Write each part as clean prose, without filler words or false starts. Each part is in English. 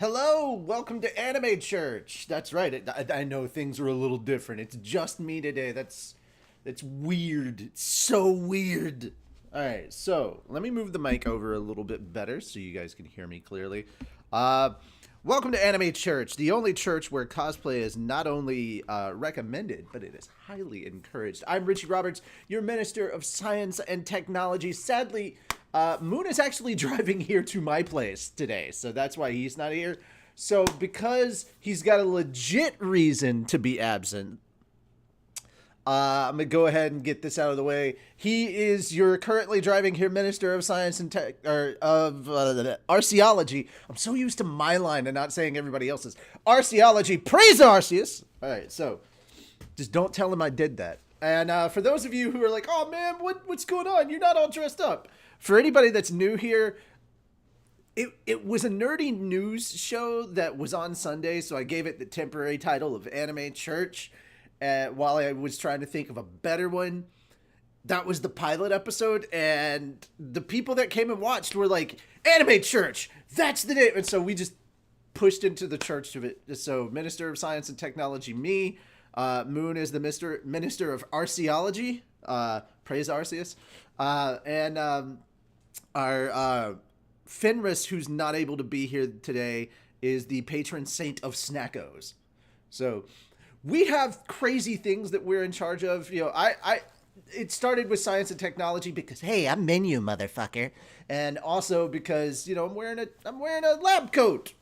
Hello, welcome to Anime Church. That's right. I know things are a little different. It's just me today. That's weird. It's so weird. All right, so let me move the mic over a little bit better so you guys can hear me clearly. Uh, Welcome to Anime Church, the only church where cosplay is not only recommended, but it is highly encouraged. I'm Richie Roberts, your Minister of Science and Technology. Sadly, Moon is actually driving here to my place today, so that's why he's not here. So because he's got a legit reason to be absent, I'm going to go ahead and get this out of the way. He is your currently driving here Minister of Science and Tech, or of Arceology. I'm so used to my line and not saying everybody else's. Arceology, praise Arceus! Alright, so just don't tell him I did that. And for those of you who are like, oh man, what's going on? You're not all dressed up. For anybody that's new here, it was a nerdy news show that was on Sunday, so I gave it the temporary title of Anime Church. While I was trying to think of a better one. That was the pilot episode, and the people that came and watched were like, Anime Church, that's the name. And so we just pushed into the church of it. So Minister of Science and Technology, me, Moon is the Minister of Arceology, praise Arceus, and our Fenris, who's not able to be here today, is the patron saint of Snackos. So we have crazy things that we're in charge of. You know, it started with science and technology because, hey, I'm menu, motherfucker. And also because, you know, I'm wearing a lab coat.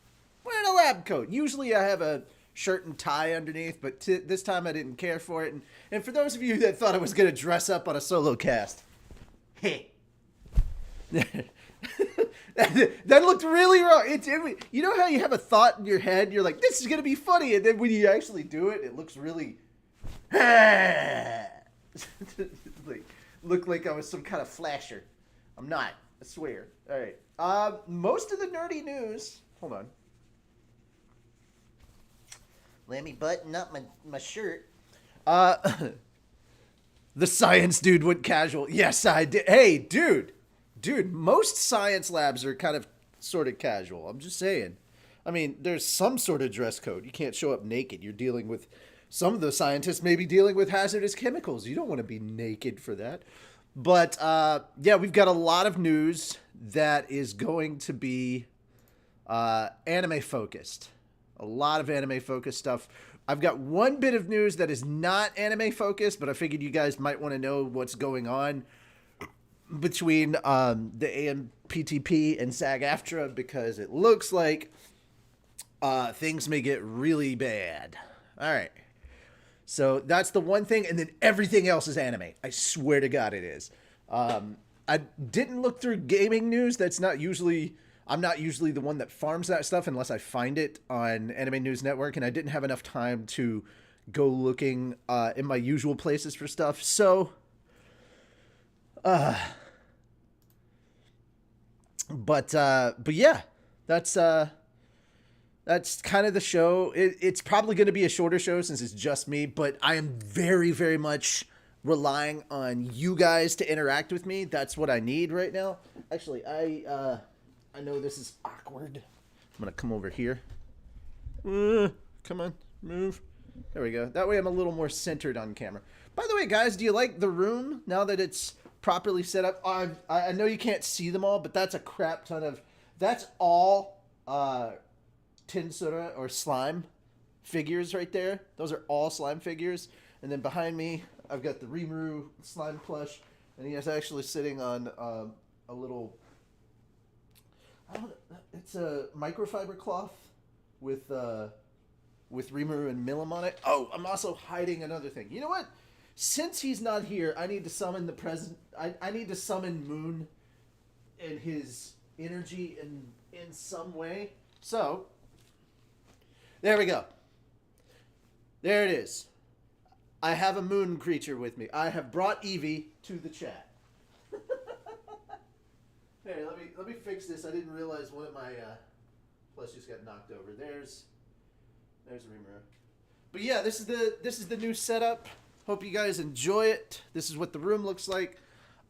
Usually I have a shirt and tie underneath, but this time I didn't care for it. And for those of you that thought I was going to dress up on a solo cast, hey. That looked really wrong. You know how you have a thought in your head, you're like, this is going to be funny, and then when you actually do it, it looks really... look like I was some kind of flasher. I'm not, I swear. Alright. Most of the nerdy news... Hold on. Let me button up my shirt. The science dude went casual. Yes, I did. Hey, dude, most science labs are kind of sort of casual. I'm just saying. I mean, there's some sort of dress code. You can't show up naked. You're dealing with, some of the scientists may be dealing with hazardous chemicals. You don't want to be naked for that. But, yeah, we've got a lot of news that is going to be anime focused. A lot of anime focused stuff. I've got one bit of news that is not anime focused, but I figured you guys might want to know what's going on between the AMPTP and SAG-AFTRA, because it looks like things may get really bad. All right. So that's the one thing, and then everything else is anime. I swear to God it is. I didn't look through gaming news. I'm not usually the one that farms that stuff unless I find it on Anime News Network, and I didn't have enough time to go looking in my usual places for stuff. So... But yeah, that's kind of the show. It's probably going to be a shorter show since it's just me, but I am very, very much relying on you guys to interact with me. That's what I need right now. Actually, I know this is awkward. I'm going to come over here. Come on, move. There we go. That way I'm a little more centered on camera. By the way, guys, do you like the room now that it's properly set up? I know you can't see them all, but that's a crap ton of... That's all Tinsura or slime figures right there. Those are all slime figures. And then behind me, I've got the Rimuru slime plush. And he is actually sitting on a little... it's a microfiber cloth with Rimuru and Milim on it. Oh, I'm also hiding another thing. You know what? Since he's not here, I need to summon the present. I need to summon Moon and his energy in some way. So, there we go. There it is. I have a moon creature with me. I have brought Eevee to the chat. Hey, let me fix this. I didn't realize one of my plushies got knocked over. There's Rimuru. But yeah, this is the new setup. Hope you guys enjoy it. This is what the room looks like.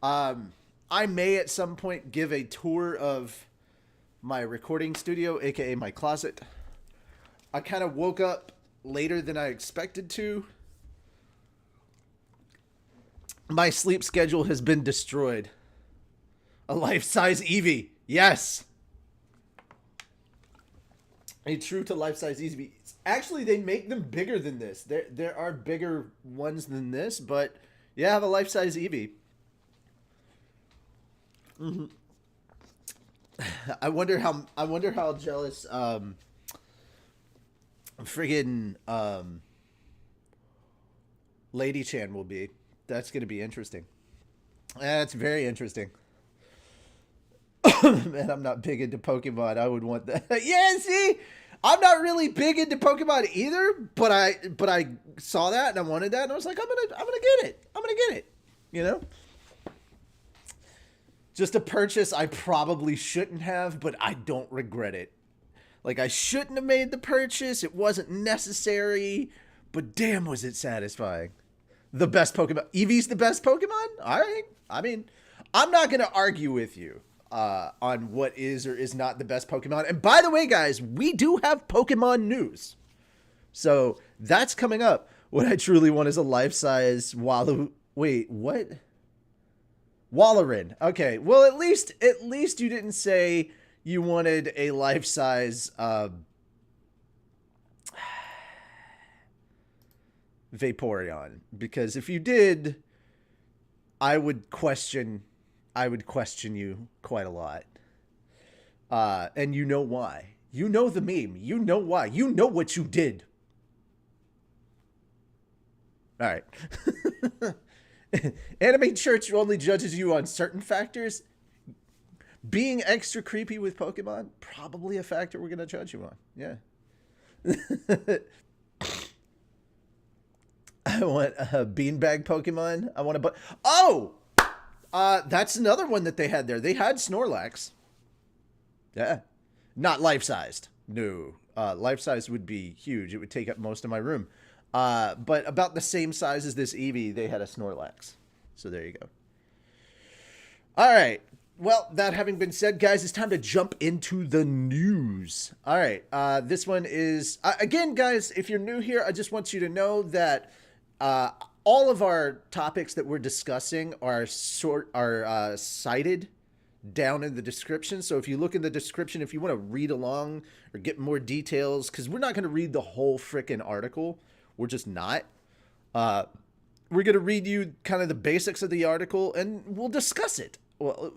I may at some point give a tour of my recording studio, aka my closet. I kind of woke up later than I expected to. My sleep schedule has been destroyed. A life-size Eevee. Yes. A true to life-size Eevee. Actually, they make them bigger than this. There are bigger ones than this, but yeah, I have a life-size Eevee. Mm-hmm. I wonder how jealous friggin' Lady Chan will be. That's gonna be interesting. That's very interesting. Man, I'm not big into Pokemon. I would want that. Yeah, see, I'm not really big into Pokemon either. But I saw that and I wanted that, and I was like, I'm gonna get it. I'm gonna get it. You know, just a purchase I probably shouldn't have, but I don't regret it. Like, I shouldn't have made the purchase. It wasn't necessary, but damn, was it satisfying. The best Pokemon. Eevee's the best Pokemon? All right. I mean, I'm not going to argue with you on what is or is not the best Pokemon. And by the way, guys, we do have Pokemon news. So that's coming up. What I truly want is a life-size Wait, what? Wallerin. Okay. Well, at least you didn't say you wanted a life-size Vaporeon, because if you did, I would question you quite a lot. And you know why. You know the meme. You know why. You know what you did. All right. Anime Church only judges you on certain factors. Being extra creepy with Pokemon, probably a factor we're going to judge you on. Yeah. I want a beanbag Pokemon. I want a that's another one that they had there. They had Snorlax. Yeah. Not life-sized. No. Life-sized would be huge. It would take up most of my room. But about the same size as this Eevee, they had a Snorlax. So there you go. All right. Well, that having been said, guys, it's time to jump into the news. All right. This one is, again, guys, if you're new here, I just want you to know that all of our topics that we're discussing are cited down in the description. So if you look in the description, if you want to read along or get more details, because we're not going to read the whole frickin' article. We're just not. We're going to read you kind of the basics of the article, and we'll discuss it. Well,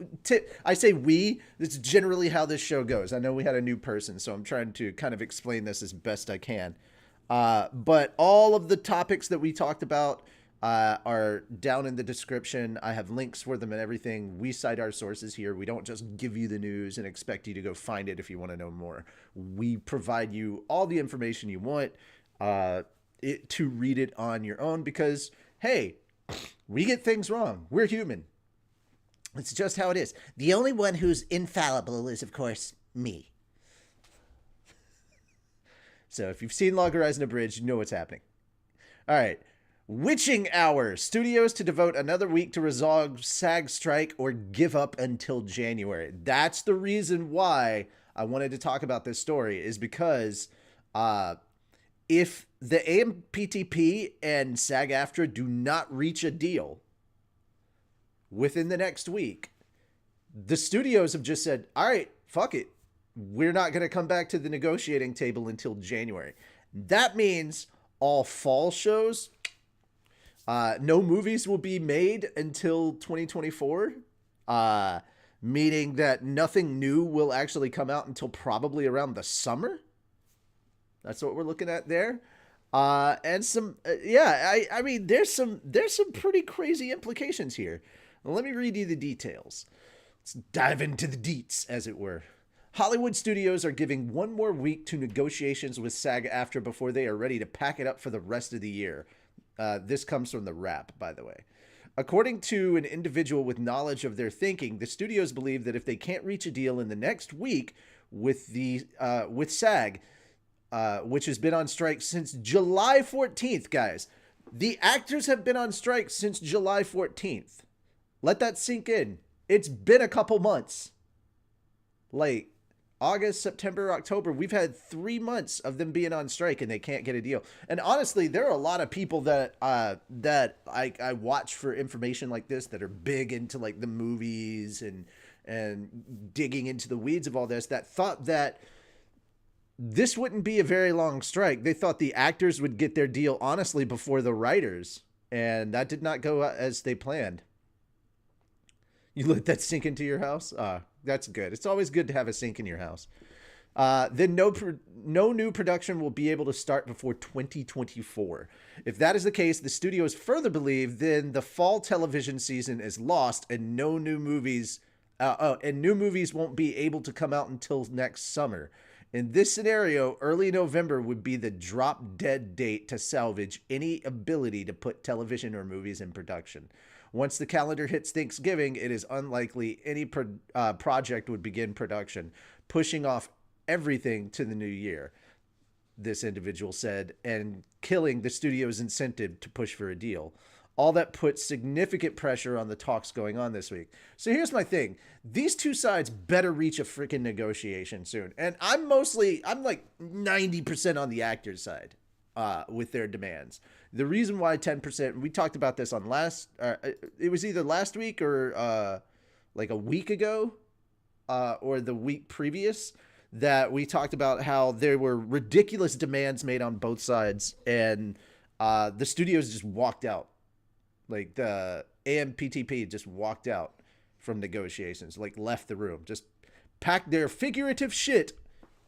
I say we. This is generally how this show goes. I know we had a new person, so I'm trying to kind of explain this as best I can. But all of the topics that we talked about are down in the description. I have links for them and everything. We cite our sources here. We don't just give you the news and expect you to go find it if you want to know more. We provide you all the information you want to read it on your own because, hey, we get things wrong. We're human. It's just how it is. The only one who's infallible is, of course, me. So if you've seen Log Horizon Abridged, you know what's happening. All right. Witching Hour. Studios to devote another week to resolve SAG strike or give up until January. That's the reason why I wanted to talk about this story, is because if the AMPTP and SAG-AFTRA do not reach a deal within the next week, the studios have just said, all right, fuck it. We're not going to come back to the negotiating table until January. That means all fall shows, no movies will be made until 2024, meaning that nothing new will actually come out until probably around the summer. That's what we're looking at there. And some, I mean, there's some pretty crazy implications here. Let me read you the details. Let's dive into the deets, as it were. Hollywood studios are giving one more week to negotiations with SAG-AFTRA before they are ready to pack it up for the rest of the year. This comes from the Wrap, by the way. According to an individual with knowledge of their thinking, the studios believe that if they can't reach a deal in the next week with SAG, which has been on strike since July 14th, guys. The actors have been on strike since July 14th. Let that sink in. It's been a couple months. Like, August, September, October. We've had 3 months of them being on strike and they can't get a deal. And honestly, there are a lot of people that I watch for information like this that are big into like the movies and digging into the weeds of all this that thought that this wouldn't be a very long strike. They thought the actors would get their deal honestly before the writers, and that did not go as they planned. You let that sink into your house? That's good. It's always good to have a sink in your house. Then no new production will be able to start before 2024. If that is the case, the studios further believe then the fall television season is lost and no new movies and new movies won't be able to come out until next summer. In this scenario, early November would be the drop dead date to salvage any ability to put television or movies in production. Once the calendar hits Thanksgiving, it is unlikely any project would begin production, pushing off everything to the new year, this individual said, and killing the studio's incentive to push for a deal. All that puts significant pressure on the talks going on this week. So here's my thing. These two sides better reach a freaking negotiation soon. And I'm like 90% on the actors' side with their demands. The reason why 10%, we talked about this on it was either last week or like a week ago or the week previous, that we talked about how there were ridiculous demands made on both sides and the studios just walked out. Like the AMPTP just walked out from negotiations, like left the room, just packed their figurative shit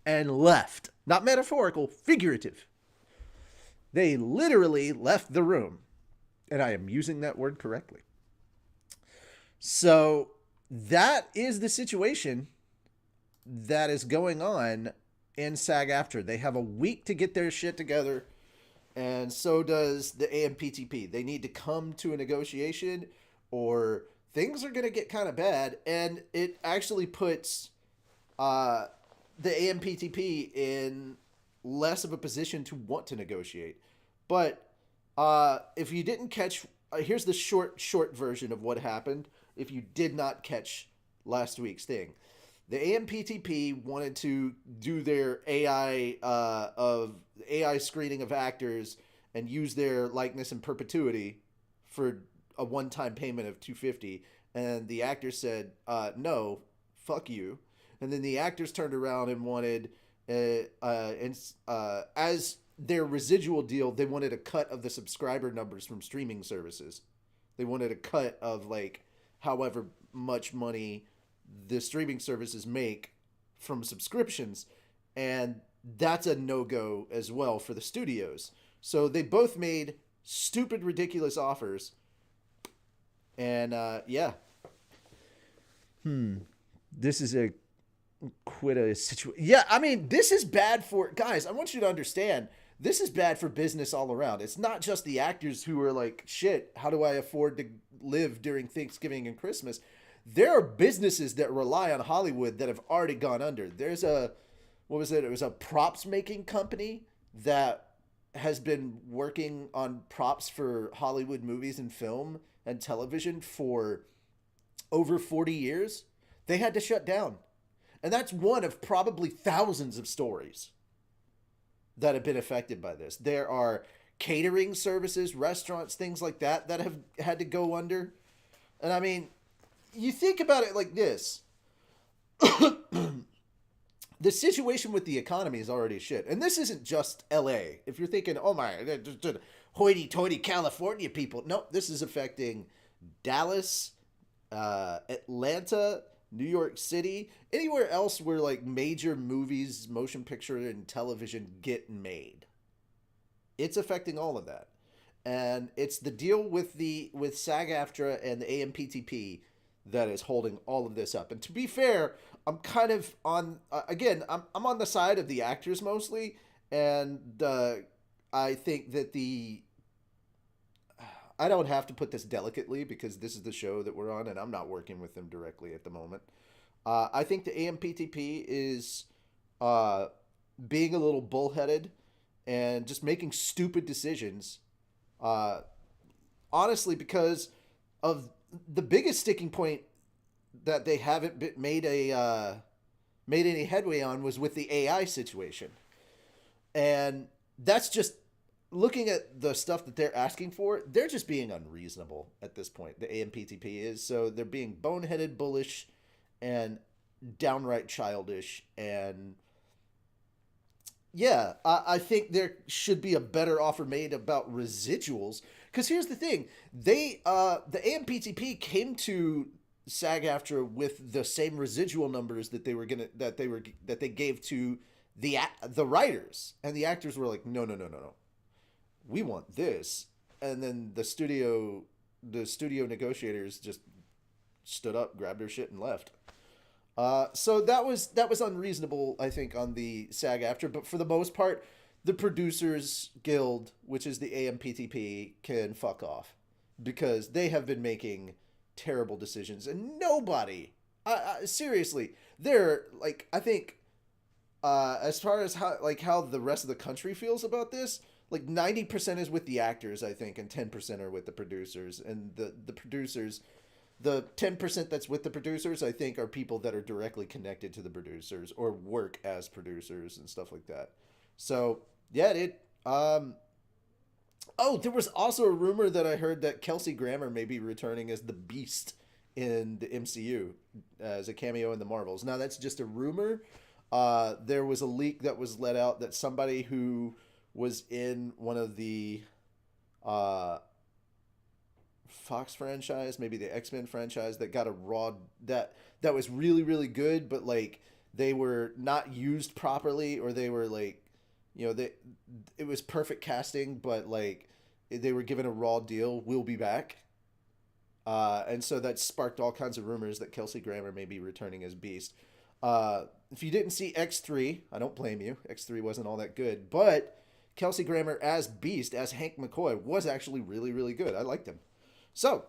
and left. Not metaphorical, figurative. They literally left the room. And I am using that word correctly. So that is the situation that is going on in SAG-AFTRA. They have a week to get their shit together. And so does the AMPTP. They need to come to a negotiation or things are going to get kind of bad. And it actually puts the AMPTP in less of a position to want to negotiate. But if you didn't catch, here's the short version of what happened. If you did not catch last week's thing, the AMPTP wanted to do their AI screening of actors and use their likeness in perpetuity for a one-time payment of $250, and the actors said, "No, fuck you." And then the actors turned around and wanted, as their residual deal, they wanted a cut of the subscriber numbers from streaming services. They wanted a cut of like however much money the streaming services make from subscriptions, and that's a no-go as well for the studios. So they both made stupid, ridiculous offers, and this is a situation. Yeah, I mean, this is bad for guys. I want you to understand. This is bad for business all around. It's not just the actors who are like, shit, how do I afford to live during Thanksgiving and Christmas? There are businesses that rely on Hollywood that have already gone under. There's it was a props making company that has been working on props for Hollywood movies and film and television for over 40 years. They had to shut down. And that's one of probably thousands of stories that have been affected by this. There are catering services, restaurants, things like that have had to go under. And I mean, you think about it like this. The situation with the economy is already shit. And this isn't just LA. If you're thinking, oh my, hoity-toity California people. No, this is affecting Dallas, Atlanta, New York City, anywhere else where like major movies, motion picture, and television get made. It's affecting all of that. And it's the deal with SAG-AFTRA and the AMPTP that is holding all of this up. And to be fair, I'm kind of on, I'm on the side of the actors mostly. And I think that I don't have to put this delicately because this is the show that we're on and I'm not working with them directly at the moment. I think the AMPTP is being a little bullheaded and just making stupid decisions. Honestly, because of the biggest sticking point that they haven't made a made any headway on was with the AI situation. And that's just looking at the stuff that they're asking for, they're just being unreasonable at this point. The AMPTP is. So they're being boneheaded, bullish, and downright childish. And yeah, I think there should be a better offer made about residuals. Because here's the thing, the AMPTP came to SAG-AFTRA with the same residual numbers that they gave to the writers, and the actors were like, no, no, no, no, no, we want this. And then the studio negotiators just stood up, grabbed their shit, and left. So that was unreasonable, I think, on the SAG-AFTRA. But for the most part, the Producers Guild, which is the AMPTP, can fuck off, because they have been making terrible decisions, and nobody, seriously, they're like, I think, as far as how the rest of the country feels about this, like 90% is with the actors, I think, and 10% are with the producers. And the producers, the 10% that's with the producers, I think, are people that are directly connected to the producers or work as producers and stuff like that. So yeah, oh, there was also a rumor that I heard that Kelsey Grammer may be returning as the Beast in the MCU as a cameo in the Marvels. Now, that's just a rumor. There was a leak that was let out that somebody who was in one of the Fox franchise, maybe the X-Men franchise, that got a raw that was really, really good, but like they were not used properly, or they were like, it was perfect casting, but like they were given a raw deal. We'll be back. And so that sparked all kinds of rumors that Kelsey Grammer may be returning as Beast. If you didn't see X3, I don't blame you. X3 wasn't all that good, but Kelsey Grammer as Beast, as Hank McCoy, was actually really, really good. I liked him. So,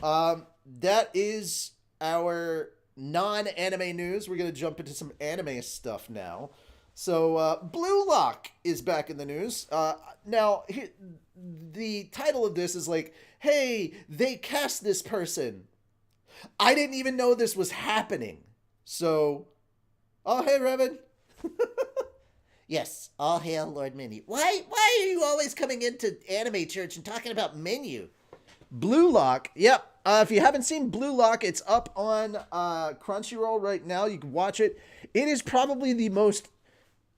that is our non-anime news. We're going to jump into some anime stuff now. So, Blue Lock is back in the news. Now, the title of this is like, hey, they cast this person. I didn't even know this was happening. So, oh, hey, Revan. Yes, all hail Lord Menu. Why are you always coming into Anime Church and talking about Menu? Blue Lock, yep. If you haven't seen Blue Lock, it's up on Crunchyroll right now. You can watch it. It is probably the most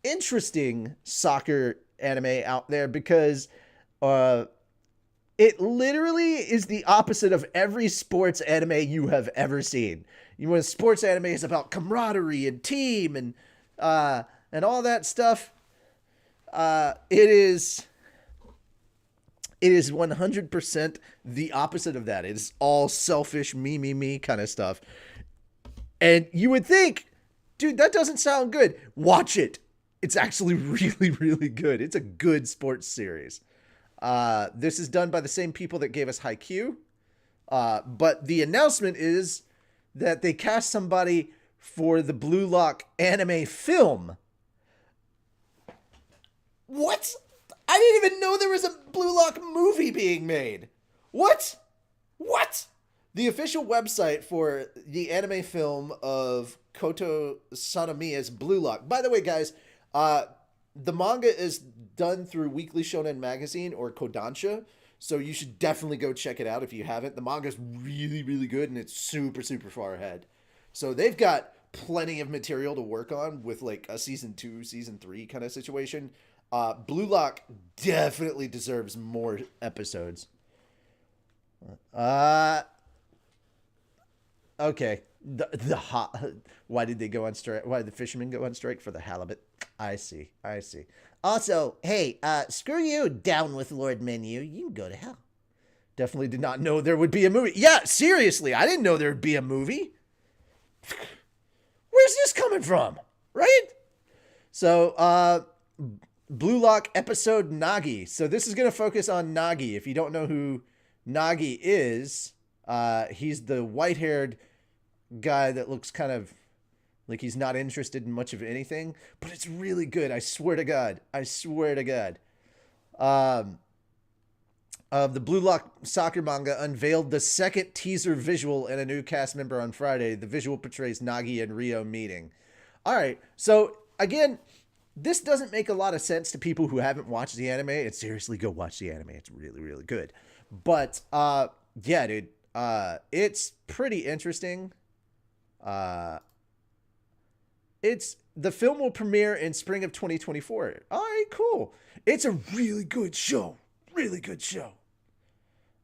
interesting soccer anime out there, because it literally is the opposite of every sports anime you have ever seen. Sports anime is about camaraderie and team and all that stuff. It is 100% the opposite of that. It's all selfish, me kind of stuff. And you would think, dude, that doesn't sound good. Watch it. It's actually really, really good. It's a good sports series. This is done by the same people that gave us Haikyuu. But the announcement is that they cast somebody for the Blue Lock anime film. What? I didn't even know there was a Blue Lock movie being made. What? The official website for the anime film of Koto Sanemiya's Blue Lock. By the way, guys, the manga is done through Weekly Shonen Magazine, or Kodansha, so you should definitely go check it out if you haven't. The manga is really, really good, and it's super, super far ahead. So they've got plenty of material to work on with like a season 2, season 3 kind of situation. Blue Lock definitely deserves more episodes. Okay. Why did they go on strike? Why did the fishermen go on strike? For the halibut? I see. Also, hey, screw you, down with Lord Menu. You can go to hell. Definitely did not know there would be a movie. Yeah, seriously, I didn't know there would be a movie. Where's this coming from? Right? So, Blue Lock episode Nagi. So this is going to focus on Nagi. If you don't know who Nagi is, he's the white-haired guy that looks kind of like he's not interested in much of anything, but it's really good. I swear to God. The Blue Lock soccer manga unveiled the second teaser visual and a new cast member on Friday. The visual portrays Nagi and Rio meeting. All right. So again, this doesn't make a lot of sense to people who haven't watched the anime. And seriously, go watch the anime. It's really, really good. But yeah, dude, it's pretty interesting. Uh, it's the film will premiere in spring of 2024. All right, cool. It's a really good show. Really good show.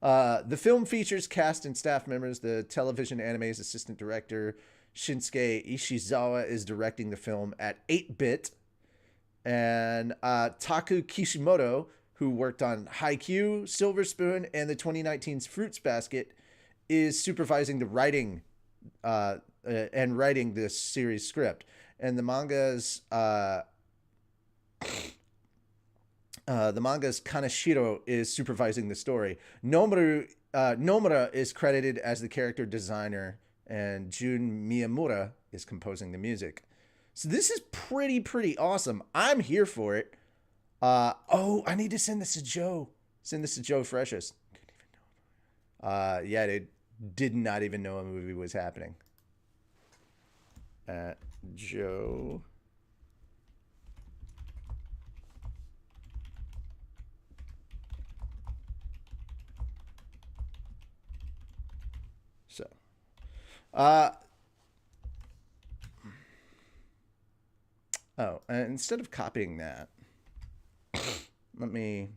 The film features cast and staff members. The television anime's assistant director, Shinsuke Ishizawa, is directing the film at 8-bit. And Taku Kishimoto, who worked on Haikyuu, Silver Spoon, and the 2019's Fruits Basket, is supervising the writing and writing this series script. And the manga's Kaneshiro is supervising the story. Nomura is credited as the character designer, and Jun Miyamura is composing the music. So this is pretty awesome. I'm here for it. I need to send this to Joe. Send this to Joe Freshest. Yeah, they did not even know a movie was happening. Joe. So, and instead of copying that, let me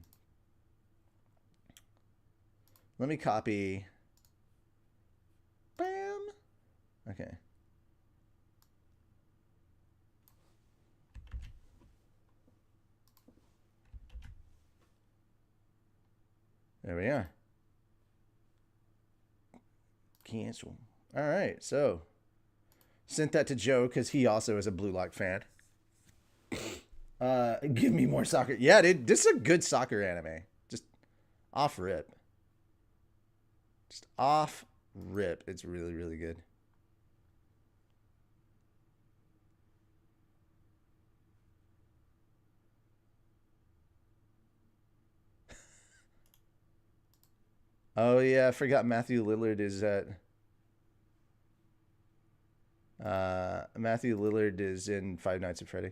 copy. Bam. Okay. There we are. Cancel. All right, so sent that to Joe because he also is a Blue Lock fan. Give me more soccer. Yeah, dude, this is a good soccer anime. Just off rip. Just off rip. It's really, really good. Oh yeah, I forgot Matthew Lillard is at. Matthew Lillard is in Five Nights at Freddy.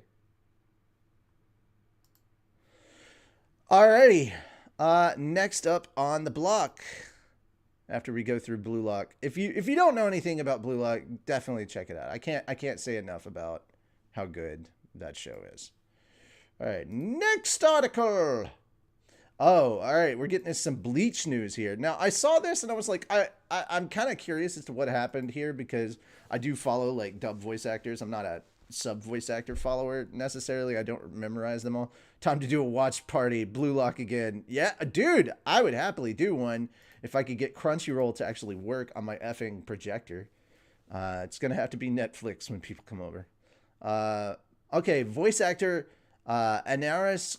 Alrighty. Next up on the block, after we go through Blue Lock, if you don't know anything about Blue Lock, definitely check it out. I can't say enough about how good that show is. All right, next article. Oh, all right. We're getting some Bleach news here. Now, I saw this and I was like, I'm kind of curious as to what happened here because I do follow like dub voice actors. I'm not a sub voice actor follower necessarily. I don't memorize them all. Time to do a watch party. Blue Lock again. Yeah, dude, I would happily do one if I could get Crunchyroll to actually work on my effing projector. It's going to have to be Netflix when people come over. Okay, voice actor Anaris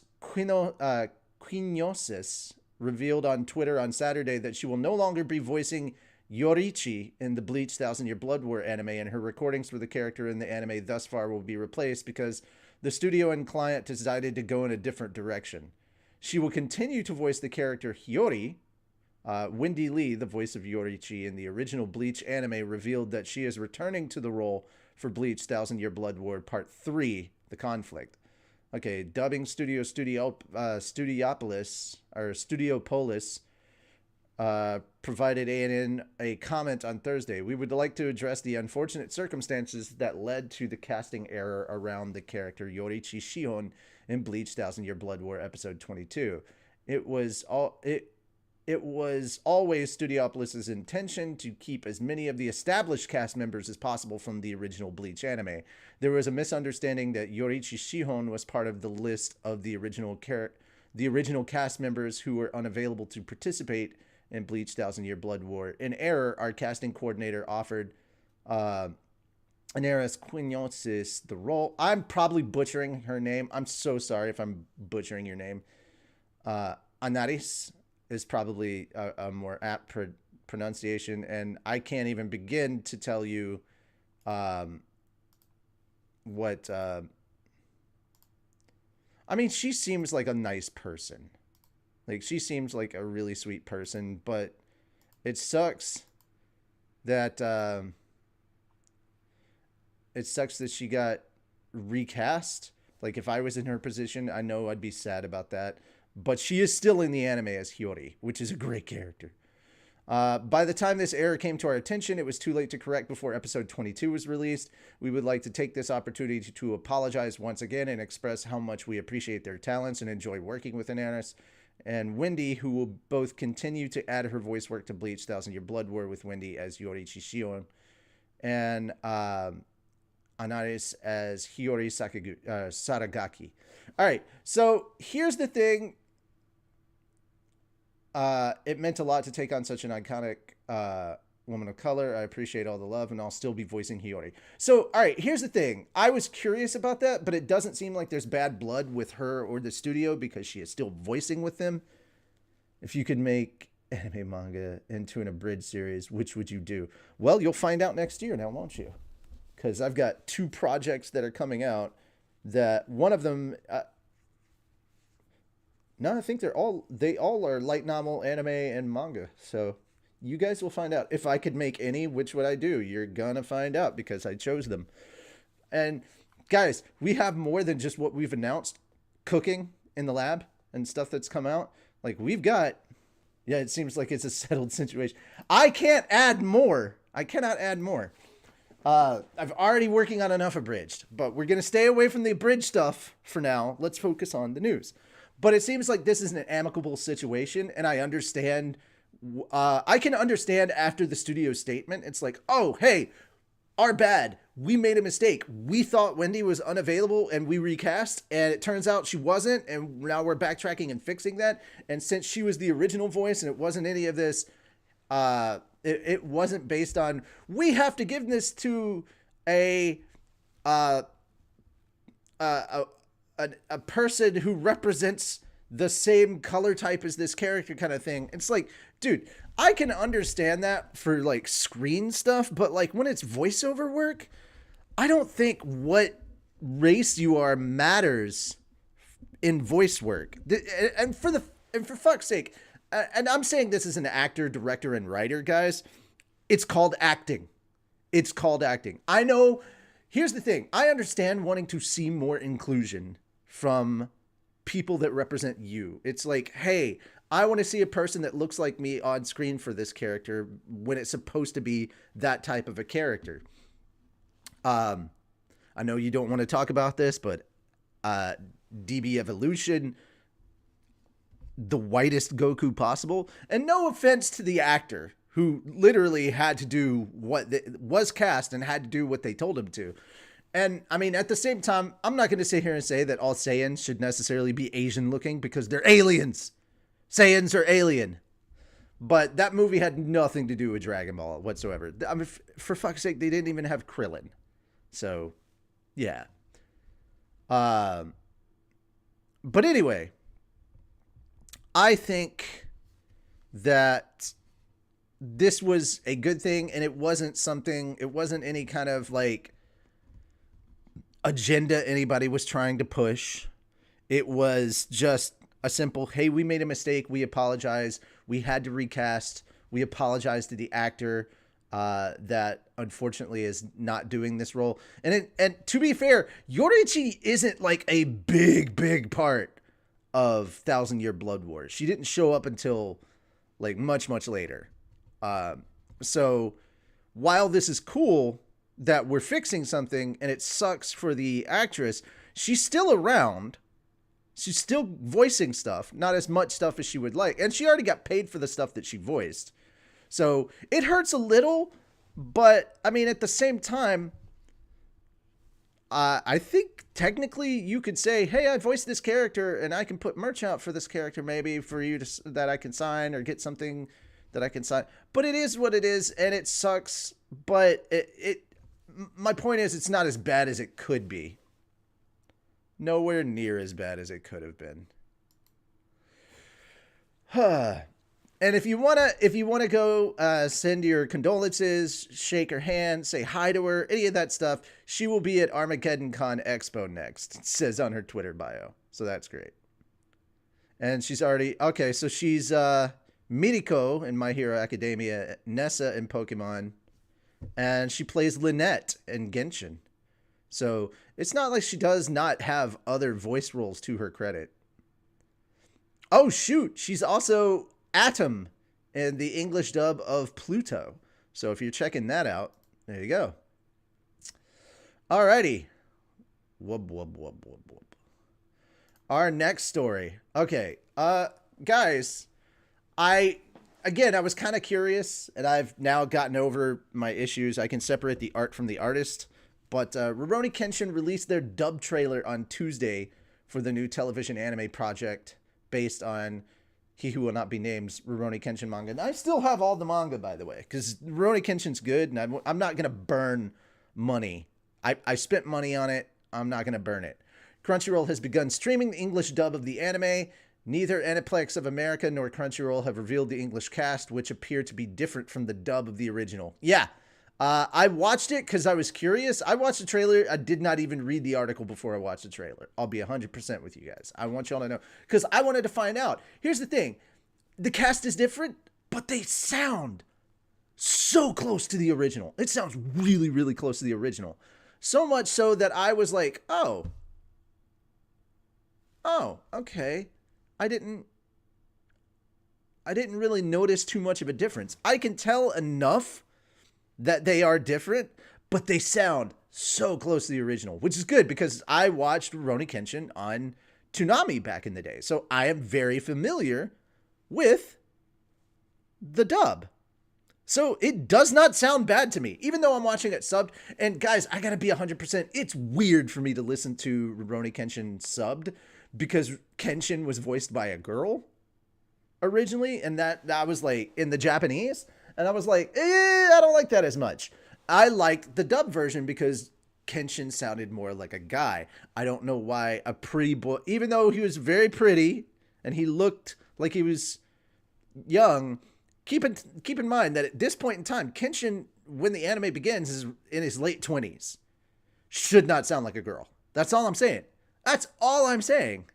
Quinosis revealed on Twitter on Saturday that she will no longer be voicing Yorichi in the Bleach 1,000-Year Blood War anime, and her recordings for the character in the anime thus far will be replaced because the studio and client decided to go in a different direction. She will continue to voice the character Hiyori. Wendy Lee, the voice of Yorichi in the original Bleach anime, revealed that she is returning to the role for Bleach 1,000-Year Blood War Part 3, The Conflict. Okay, dubbing Studiopolis provided ANN a comment on Thursday. We would like to address the unfortunate circumstances that led to the casting error around the character Yorichi Shihon in Bleach 1,000-Year Blood War Episode 22. It was always Studiopolis' intention to keep as many of the established cast members as possible from the original Bleach anime. There was a misunderstanding that Yorichi Shihon was part of the list of the original cast members who were unavailable to participate in Bleach 1,000-Year Blood War. In error, our casting coordinator offered Anaris Quinosis the role. I'm probably butchering her name. I'm so sorry if I'm butchering your name. Anaris is probably a more apt pronunciation, and I can't even begin to tell you what I mean, she seems like a nice person. Like, she seems like a really sweet person, but it sucks that she got recast. Like, if I was in her position, I know I'd be sad about that. But she is still in the anime as Hiyori, which is a great character. By the time this error came to our attention, it was too late to correct before episode 22 was released. We would like to take this opportunity to apologize once again and express how much we appreciate their talents and enjoy working with Anaris and Wendy, who will both continue to add her voice work to Bleach Thousand Year Blood War with Wendy as Yori Chishion and Anaris as Hiyori Saragaki. All right, so here's the thing. It meant a lot to take on such an iconic woman of color. I appreciate all the love, and I'll still be voicing Hiyori. So, all right, here's the thing. I was curious about that, but it doesn't seem like there's bad blood with her or the studio because she is still voicing with them. If you could make anime manga into an abridged series, which would you do? Well, you'll find out next year now, won't you? Because I've got 2 projects that are coming out that one of them... No, I think they all are light novel, anime, and manga. So you guys will find out. If I could make any, which would I do? You're gonna find out because I chose them. And guys, we have more than just what we've announced cooking in the lab and stuff that's come out. Like we've got, yeah, it seems like it's a settled situation. I can't add more. I cannot add more. I've already working on enough abridged, but we're gonna stay away from the abridged stuff for now. Let's focus on the news. But it seems like this is an amicable situation, and I understand. I can understand after the studio statement. It's like, oh, hey, our bad. We made a mistake. We thought Wendy was unavailable, and we recast, and it turns out she wasn't, and now we're backtracking and fixing that. And since she was the original voice, and it wasn't any of this, it wasn't based on, we have to give this to a person who represents the same color type as this character kind of thing. It's like, dude, I can understand that for like screen stuff, but like when it's voiceover work, I don't think what race you are matters in voice work. And for fuck's sake, and I'm saying this as an actor, director, and writer, guys, it's called acting. It's called acting. I know. Here's the thing. I understand wanting to see more inclusion from people that represent you. It's like, hey, I want to see a person that looks like me on screen for this character when it's supposed to be that type of a character. I know you don't want to talk about this, but DB Evolution, the whitest Goku possible. And no offense to the actor who literally had to do what was cast and had to do what they told him to. And I mean, at the same time, I'm not going to sit here and say that all Saiyans should necessarily be Asian looking because they're aliens. Saiyans are alien. But that movie had nothing to do with Dragon Ball whatsoever. I mean, for fuck's sake, they didn't even have Krillin. So, yeah. But anyway, I think that this was a good thing, and it wasn't any kind of like agenda anybody was trying to push. It was just a simple, hey, we made a mistake. We apologize. We had to recast. We apologize to the actor that unfortunately is not doing this role. And to be fair, Yoriichi isn't like a big part of Thousand Year Blood War. She didn't show up until like much later. So while this is cool that we're fixing something and it sucks for the actress, she's still around. She's still voicing stuff, not as much stuff as she would like. And she already got paid for the stuff that she voiced. So it hurts a little, but I mean, at the same time, I think technically you could say, hey, I voiced this character and I can put merch out for this character maybe for you that I can sign or get something that I can sign. But it is what it is, and it sucks. But my point is, it's not as bad as it could be. Nowhere near as bad as it could have been. And if you wanna go send your condolences, shake her hand, say hi to her, any of that stuff, she will be at Armageddon Con Expo next. It says on her Twitter bio, so that's great. And she's already okay. So she's Miriko in My Hero Academia, Nessa in Pokemon, and she plays Lynette in Genshin. So it's not like she does not have other voice roles to her credit. Oh, shoot. She's also Atom in the English dub of Pluto. So if you're checking that out, there you go. Alrighty. Wub, wub, wub, wub, wub. Our next story. Okay. Guys, I was kind of curious, and I've now gotten over my issues. I can separate the art from the artist. But Rurouni Kenshin released their dub trailer on Tuesday for the new television anime project based on He Who Will Not Be Named's Rurouni Kenshin manga. And I still have all the manga, by the way, because Rurouni Kenshin's good, and I'm not going to burn money. I spent money on it. I'm not going to burn it. Crunchyroll has begun streaming the English dub of the anime. Neither Aniplex of America nor Crunchyroll have revealed the English cast, which appear to be different from the dub of the original. Yeah. I watched it because I was curious. I watched the trailer. I did not even read the article before I watched the trailer. I'll be 100% with you guys. I want y'all to know because I wanted to find out. Here's the thing. The cast is different, but they sound so close to the original. It sounds really, really close to the original. So much so that I was like, oh, okay. I didn't really notice too much of a difference. I can tell enough that they are different, but they sound so close to the original, which is good because I watched Rurouni Kenshin on Toonami back in the day. So I am very familiar with the dub. So it does not sound bad to me, even though I'm watching it subbed. And guys, I gotta be 100%. It's weird for me to listen to Rurouni Kenshin subbed because Kenshin was voiced by a girl originally. And that was like in the Japanese. And I was like, I don't like that as much. I liked the dub version because Kenshin sounded more like a guy. I don't know why a pretty boy, even though he was very pretty and he looked like he was young, keep in mind that at this point in time, Kenshin, when the anime begins, is in his late 20s. Should not sound like a girl. That's all I'm saying. That's all I'm saying.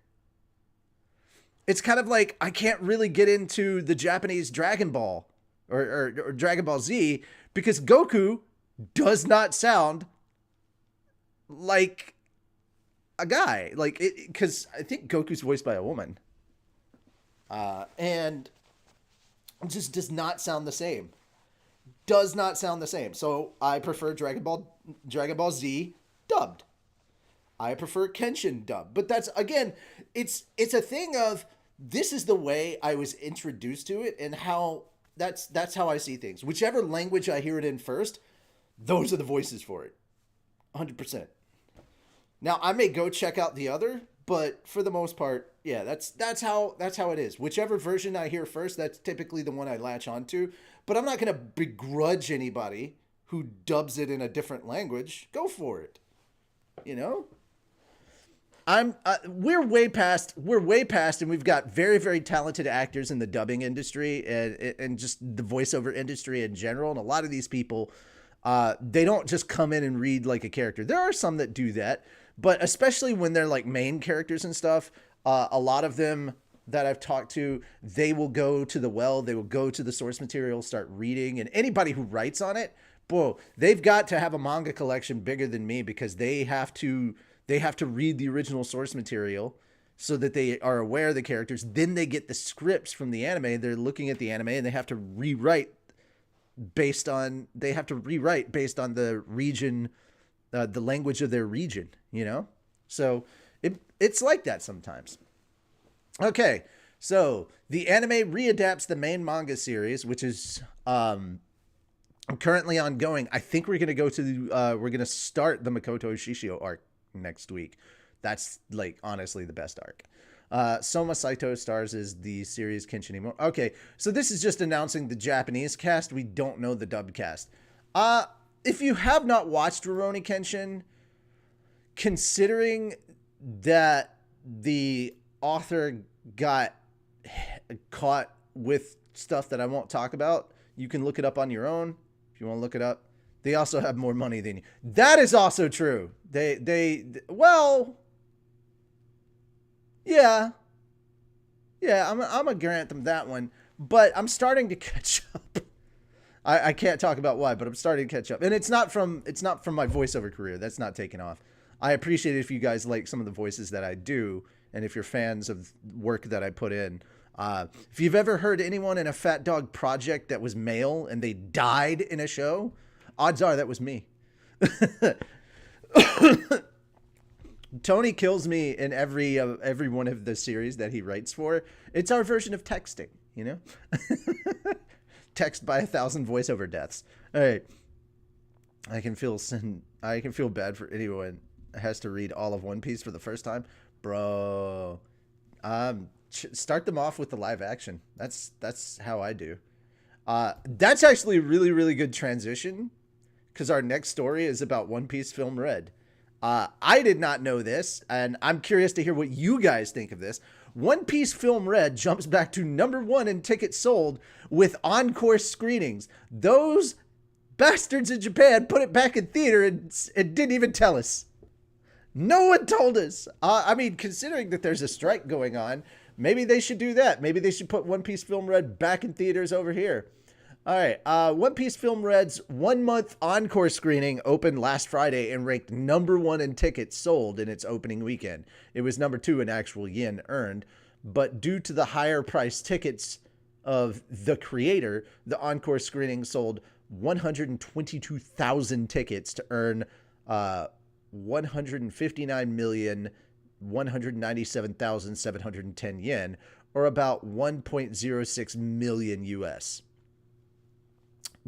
It's kind of like I can't really get into the Japanese Dragon Ball or Dragon Ball Z because Goku does not sound like a guy. Like it, because I think Goku's voiced by a woman. And it just does not sound the same. Does not sound the same. So I prefer Dragon Ball Z dubbed. I prefer Kenshin dubbed. But that's, again, it's a thing of this is the way I was introduced to it and how that's how I see things. Whichever language I hear it in first, those are the voices for it. 100%. Now, I may go check out the other, but for the most part, yeah, that's how it is. Whichever version I hear first, that's typically the one I latch onto. But I'm not going to begrudge anybody who dubs it in a different language. Go for it. You know? We're way past, and we've got very, very talented actors in the dubbing industry and just the voiceover industry in general. And a lot of these people, they don't just come in and read like a character. There are some that do that, but especially when they're like main characters and stuff, a lot of them that I've talked to, they will go to the well, they will go to the source material, start reading, and anybody who writes on it, whoa, they've got to have a manga collection bigger than me because they have to read the original source material so that they are aware of the characters. Then they get the scripts from the anime. They're looking at the anime and they have to rewrite based on the region, the language of their region, you know? So it's like that sometimes. Okay. So the anime readapts the main manga series, which is, currently ongoing. I think we're going to start the Makoto Shishio arc next week. That's like honestly the best arc. Soma Saito stars as the series Kenshin Imo. Okay, so this is just announcing the Japanese cast. We don't know the dubbed cast. If you have not watched Rurouni Kenshin, considering that the author got caught with stuff that I won't talk about, you can look it up on your own if you want to look it up. They also have more money than you. That is also true. Well, yeah, I'm gonna grant them that one. But I'm starting to catch up. I can't talk about why, but I'm starting to catch up. And it's not from my voiceover career. That's not taken off. I appreciate it if you guys like some of the voices that I do, and if you're fans of work that I put in. If you've ever heard anyone in a Fat Dog project that was male and they died in a show, odds are that was me. Tony kills me in every one of the series that he writes for. It's our version of texting, you know? Text by 1,000 voiceover deaths. All right. I can feel bad for anyone who has to read all of One Piece for the first time. Bro. Start them off with the live action. That's how I do. That's actually a really, really good transition, because our next story is about One Piece Film Red. I did not know this, and I'm curious to hear what you guys think of this. One Piece Film Red jumps back to #1 in tickets sold with encore screenings. Those bastards in Japan put it back in theater and didn't even tell us. No one told us. I mean, considering that there's a strike going on, maybe they should do that. Maybe they should put One Piece Film Red back in theaters over here. All right. One Piece Film Red's 1 month encore screening opened last Friday and ranked #1 in tickets sold in its opening weekend. It was #2 in actual yen earned, but due to the higher price tickets of the creator, the encore screening sold 122,000 tickets to earn 159,197,710 yen, or about 1.06 million US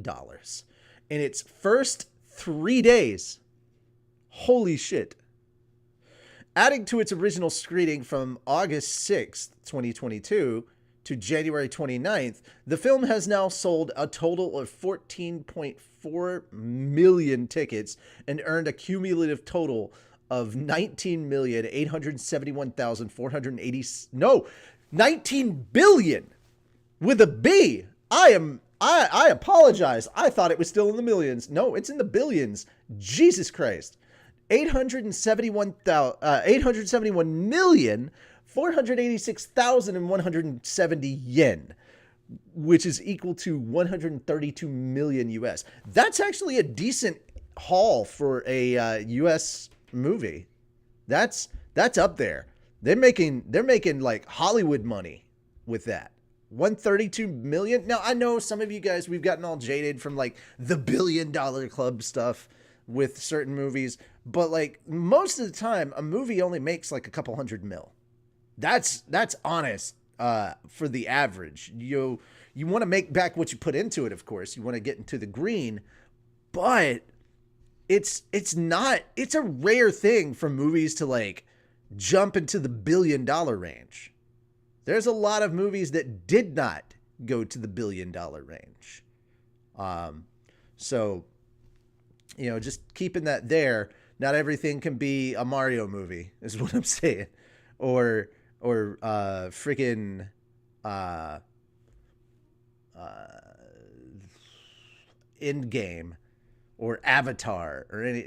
dollars in its first 3 days. Holy shit. Adding to its original screening from August 6th, 2022 to January 29th, the film has now sold a total of 14.4 million tickets and earned a cumulative total of 19 billion with a B. I apologize. I thought it was still in the millions. No, it's in the billions. Jesus Christ. 871,486,170 yen, which is equal to 132 million US. That's actually a decent haul for a US movie. That's up there. They're making like Hollywood money with that. 132 million. Now, I know some of you guys, we've gotten all jaded from like the $1 billion club stuff with certain movies, but like most of the time a movie only makes like a couple hundred mil. That's honest for the average. You want to make back what you put into it, of course. You want to get into the green, but it's a rare thing for movies to like jump into the $1 billion range. There's a lot of movies that did not go to the $1 billion range. So, you know, just keeping that there. Not everything can be a Mario movie, is what I'm saying. Or freaking Endgame or Avatar or any.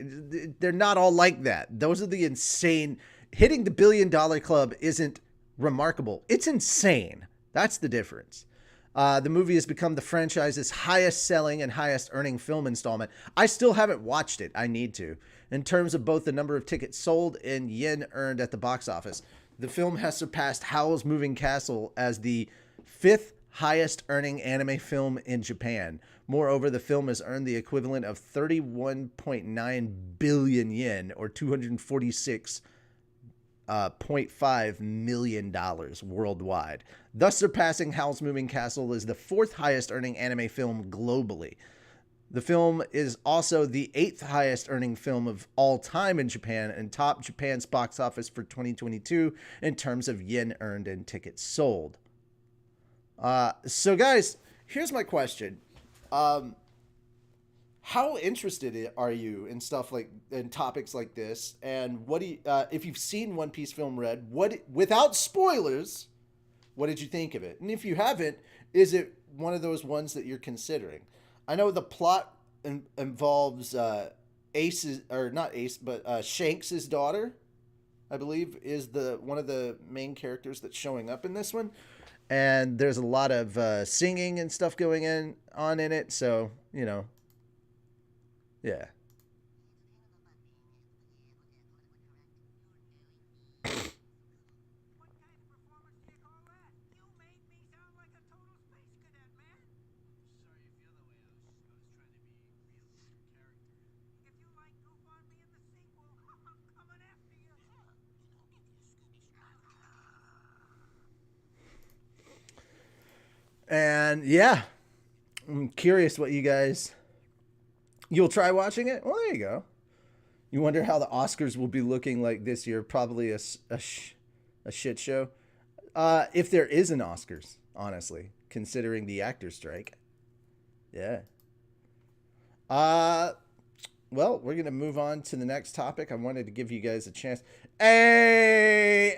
They're not all like that. Those are the insane. Hitting the $1 billion club isn't remarkable. It's insane. That's the difference. The movie has become the franchise's highest selling and highest earning film installment. I still haven't watched it. I need to. In terms of both the number of tickets sold and yen earned at the box office, the film has surpassed Howl's Moving Castle as the 5th highest earning anime film in Japan. Moreover, the film has earned the equivalent of 31.9 billion yen, or $246.5 million worldwide, thus surpassing Howl's Moving Castle as the 4th highest earning anime film globally. The film is also the 8th highest earning film of all time in Japan and topped Japan's box office for 2022 in terms of yen earned and tickets sold. So guys, here's my question. How interested are you in stuff like in topics like this? And what do you, if you've seen One Piece Film Red, without spoilers, what did you think of it? And if you haven't, is it one of those ones that you're considering? I know the plot involves Ace's, or not Ace, but Shanks' daughter, I believe, is one of the main characters that's showing up in this one. and there's a lot of singing and stuff going on in it. So yeah. And yeah, I'm curious what you'll try watching it. Well, there you go. You wonder how the Oscars will be looking like this year. Probably a shit show. If there is an Oscars, honestly, considering the actor strike. Yeah. Uh, well, we're going to move on to the next topic. I wanted to give you guys a chance. Hey,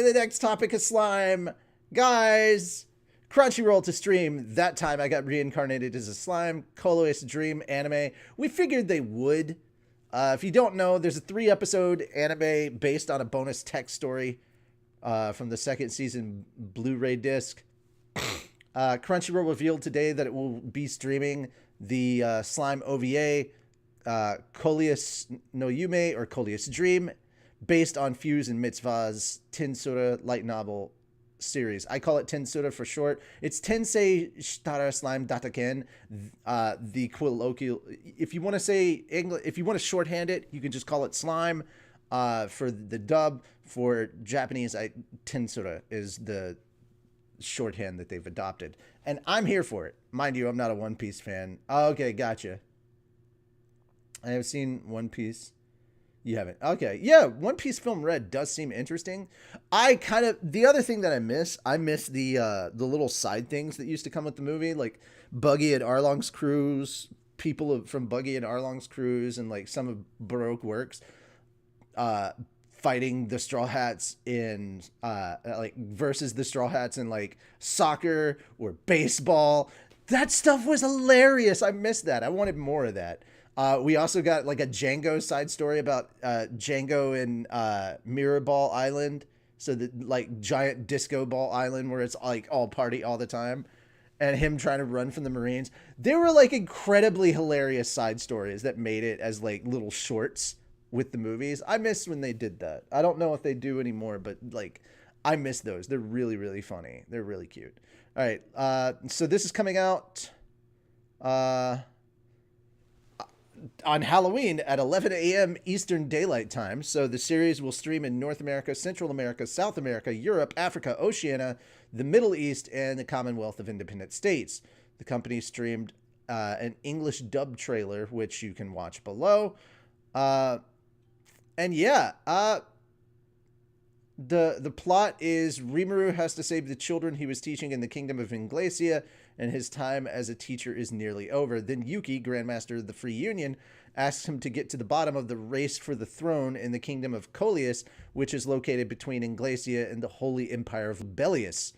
the next topic is slime. Guys, Crunchyroll to stream. That time I got reincarnated as a slime. Coloist Dream anime. We figured they would. If you don't know, there's a 3-episode anime based on a bonus text story from the second season Blu-ray disc. Crunchyroll revealed today that it will be streaming the slime OVA, Coleus no Yume, or Coleus Dream, based on Fuse and Mitzvah's Tensura light novel series. I call it Tensura for short. It's Tensei Shitara Slime Dataken. The colloquial, if you want to say English, if you want to shorthand it, you can just call it slime. For the dub, for Japanese, Tensura is the shorthand that they've adopted, and I'm here for it. Mind you, I'm not a One Piece fan. Okay, gotcha. I have seen One Piece. You haven't? Okay. Yeah, One Piece Film Red does seem interesting. The other thing that I miss the little side things that used to come with the movie, like Buggy and Arlong's Cruise, from Buggy and Arlong's Cruise, and like some of Baroque Works, fighting the Straw Hats in like versus the Straw Hats in like soccer or baseball. That stuff was hilarious. I missed that. I wanted more of that. We also got like a Django side story about Django and Mirror Ball Island. So the like giant disco ball island where it's like all party all the time, and him trying to run from the Marines. They were like incredibly hilarious side stories that made it as like little shorts with the movies. I miss when they did that. I don't know if they do anymore, but like I miss those. They're really, really funny. They're really cute. All right. So this is coming out on Halloween at 11 a.m. Eastern Daylight Time. So the series will stream in North America, Central America, South America, Europe, Africa, Oceania, the Middle East, and the Commonwealth of Independent States. The company streamed an English dub trailer, which you can watch below. And yeah, the plot is Rimuru has to save the children he was teaching in the kingdom of Inglacia, and his time as a teacher is nearly over. Then Yuki, Grandmaster of the Free Union, asks him to get to the bottom of the race for the throne in the kingdom of Coleus, which is located between Inglacia and the Holy Empire of Bellius.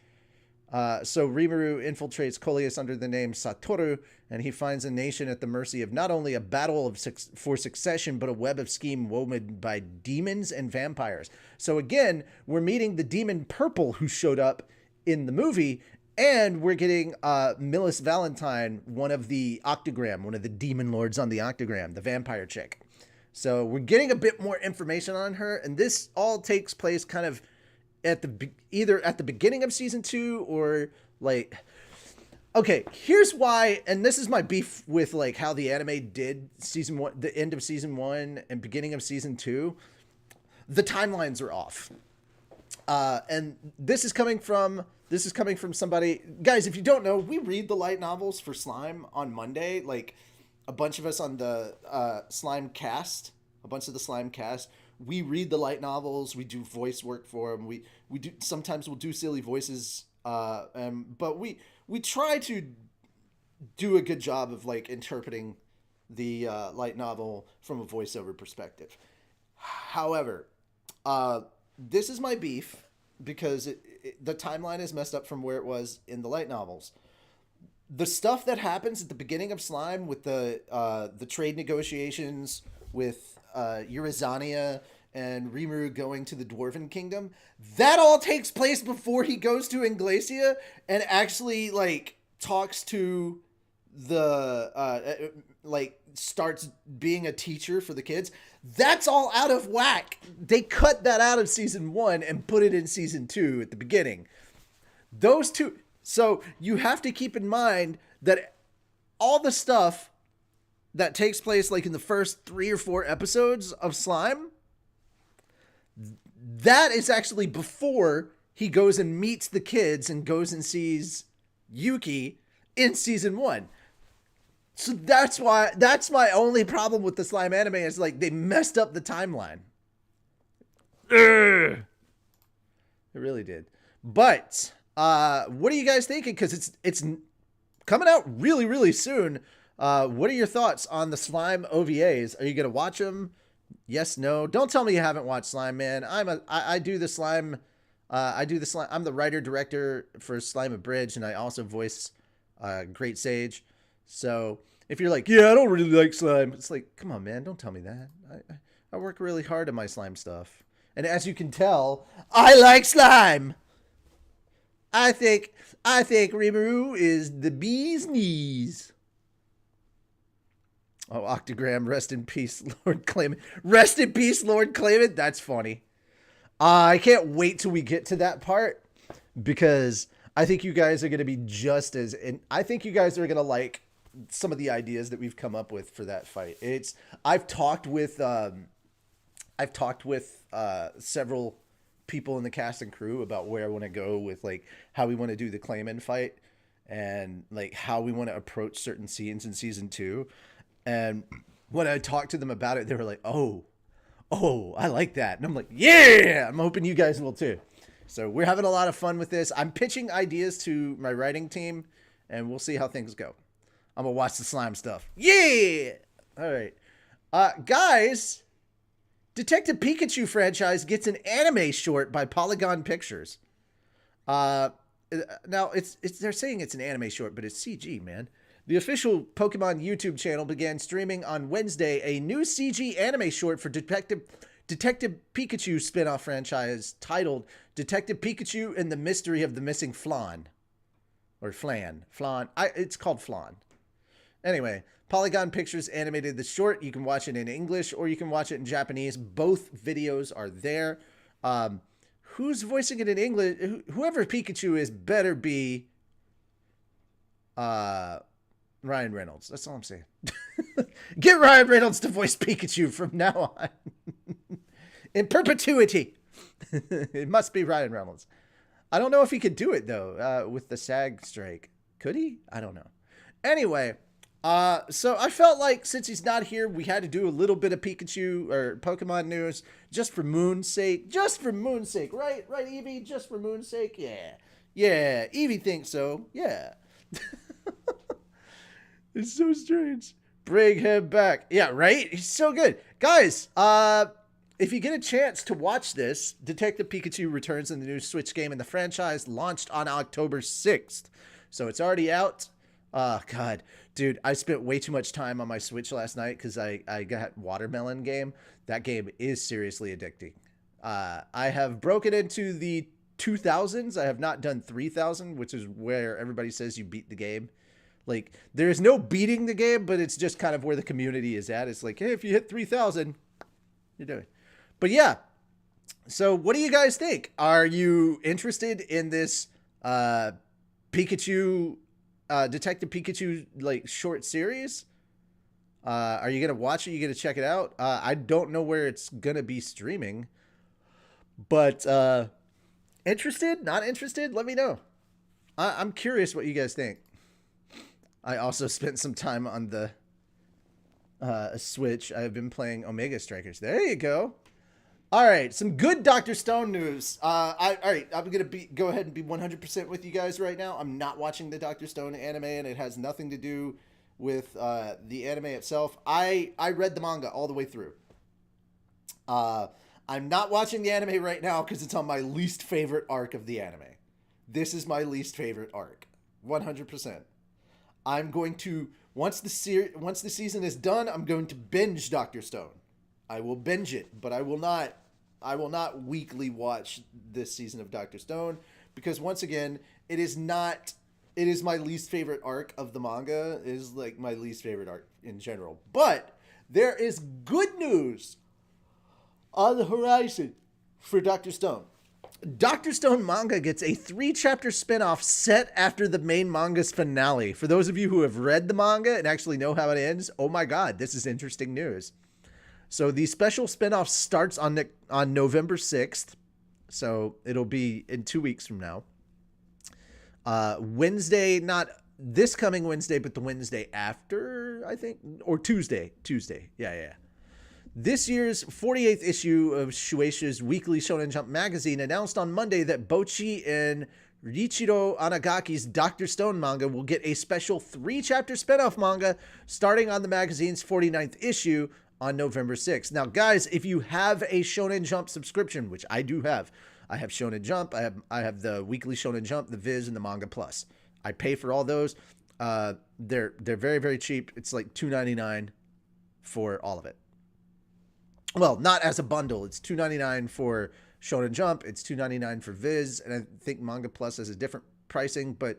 So Rimuru infiltrates Coleus under the name Satoru, and he finds a nation at the mercy of not only a battle for succession, but a web of scheme woven by demons and vampires. So again, we're meeting the demon Purple who showed up in the movie, and we're getting Millis Valentine, one of the demon lords on the Octogram, the vampire chick. So we're getting a bit more information on her, and this all takes place kind of either at the beginning of season 2 or like, okay, here's why, and this is my beef with like how the anime did season 1, the end of season 1 and beginning of season 2. The timelines are off. And this is coming from somebody, guys, if you don't know, we read the light novels for Slime on Monday, like a bunch of us on the Slime cast, we read the light novels. We do voice work for them. We do, sometimes we'll do silly voices. But we try to do a good job of like interpreting the light novel from a voiceover perspective. However, this is my beef because the timeline is messed up from where it was in the light novels. The stuff that happens at the beginning of Slime with the trade negotiations with Eurizania and Rimuru going to the Dwarven Kingdom, that all takes place before he goes to Inglacia and actually like talks to the like starts being a teacher for the kids. That's all out of whack. They cut that out of season 1 and put it in season 2 at the beginning. Those two. So you have to keep in mind that all the stuff that takes place like in the first 3 or 4 episodes of Slime, that is actually before he goes and meets the kids and goes and sees Yuki in season 1. So that's my only problem with the Slime anime is like they messed up the timeline. It really did. But what are you guys thinking? Because it's coming out really, really soon. What are your thoughts on the Slime OVAs? Are you gonna watch them? Yes, no. Don't tell me you haven't watched Slime, man. I do the Slime. I'm the writer director for Slime Abridged, and I also voice Great Sage. So if you're like, yeah, I don't really like Slime, it's like, come on, man, don't tell me that. I work really hard on my Slime stuff, and as you can tell, I like Slime. I think Rimuru is the bee's knees. Oh, Octogram, rest in peace, Lord Claimant. Rest in peace, Lord Claimant. That's funny. I can't wait till we get to that part because I think you guys are going to be just as... And I think you guys are going to like some of the ideas that we've come up with for that fight. I've talked with several people in the cast and crew about where I want to go with like how we want to do the Claimant fight and like how we want to approach certain scenes in season 2. And when I talked to them about it, they were like, oh, I like that. And I'm like, yeah, I'm hoping you guys will too. So we're having a lot of fun with this. I'm pitching ideas to my writing team and we'll see how things go. I'm going to watch the Slime stuff. Yeah. All right. Guys, Detective Pikachu franchise gets an anime short by Polygon Pictures. Now they're saying it's an anime short, but it's CG, man. The official Pokemon YouTube channel began streaming on Wednesday a new CG anime short for Detective Pikachu spin-off franchise titled Detective Pikachu and the Mystery of the Missing Flan. Or Flan. It's called Flan. Anyway, Polygon Pictures animated the short. You can watch it in English or you can watch it in Japanese. Both videos are there. Who's voicing it in English? Whoever Pikachu is better be... Ryan Reynolds. That's all I'm saying. Get Ryan Reynolds to voice Pikachu from now on. In perpetuity. It must be Ryan Reynolds. I don't know if he could do it, though, with the SAG strike. Could he? I don't know. Anyway, so I felt like since he's not here, we had to do a little bit of Pikachu or Pokemon news just for Moon's sake. Just for Moon's sake. Right? Right, Eevee? Just for Moon's sake? Yeah. Yeah. Eevee thinks so. Yeah. It's so strange. Bring him back. Yeah, right? He's so good. Guys, if you get a chance to watch this, Detective Pikachu returns in the new Switch game, and the franchise launched on October 6th. So it's already out. Oh, God. Dude, I spent way too much time on my Switch last night because I got Watermelon game. That game is seriously addicting. I have broken into the 2000s. I have not done 3000, which is where everybody says you beat the game. Like, there's no beating the game, but it's just kind of where the community is at. It's like, hey, if you hit 3,000, you're doing it. But yeah, so what do you guys think? Are you interested in this Pikachu, Detective Pikachu, like, short series? Are you going to watch it? Are you going to check it out? I don't know where it's going to be streaming. But interested? Not interested? Let me know. I'm curious what you guys think. I also spent some time on the Switch. I've been playing Omega Strikers. There you go. All right, some good Dr. Stone news. All right, I'm gonna go ahead and be 100% with you guys right now. I'm not watching the Dr. Stone anime, and it has nothing to do with the anime itself. I read the manga all the way through. I'm not watching the anime right now because it's on my least favorite arc of the anime. This is my least favorite arc, 100%. I'm going to once the season is done, I'm going to binge Dr. Stone. I will binge it, but I will not weekly watch this season of Doctor Stone, because once again, it is my least favorite arc of the manga. It is like my least favorite arc in general. But there is good news on the horizon for Doctor Stone. Doctor Stone manga gets a 3-chapter spinoff set after the main manga's finale. For those of you who have read the manga and actually know how it ends, oh my god, this is interesting news. So the special spinoff starts on November 6th. So it'll be in 2 weeks from now. Wednesday, not this coming Wednesday, but the Wednesday after, I think, or Tuesday. Yeah. This year's 48th issue of Shueisha's weekly Shonen Jump magazine announced on Monday that Bocchi and Riichiro Anagaki's Dr. Stone manga will get a special 3-chapter spinoff manga starting on the magazine's 49th issue on November 6th. Now, guys, if you have a Shonen Jump subscription, which I do have, I have Shonen Jump, I have the weekly Shonen Jump, the Viz, and the Manga Plus. I pay for all those. They're very, very cheap. It's like $2.99 for all of it. Well, not as a bundle. It's $2.99 for Shonen Jump. It's $2.99 for Viz, and I think Manga Plus has a different pricing. But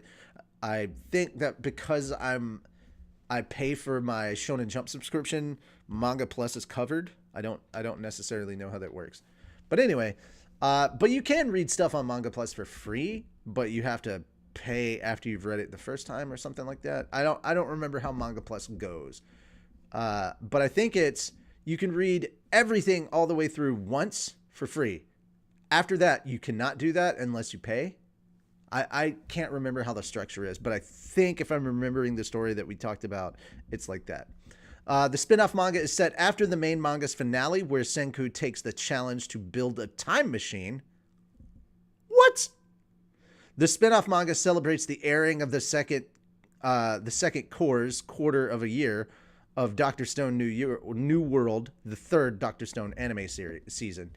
I think that because I pay for my Shonen Jump subscription, Manga Plus is covered. I don't necessarily know how that works, but anyway, but you can read stuff on Manga Plus for free, but you have to pay after you've read it the first time or something like that. I don't remember how Manga Plus goes, but I think you can read everything all the way through once for free. After that, you cannot do that unless you pay. I can't remember how the structure is, but I think if I'm remembering the story that we talked about, it's like that. The spin-off manga is set after the main manga's finale, where Senku takes the challenge to build a time machine. What? The spin-off manga celebrates the airing of the second quarter of a year of Dr. Stone New World, the 3rd Dr. Stone anime season.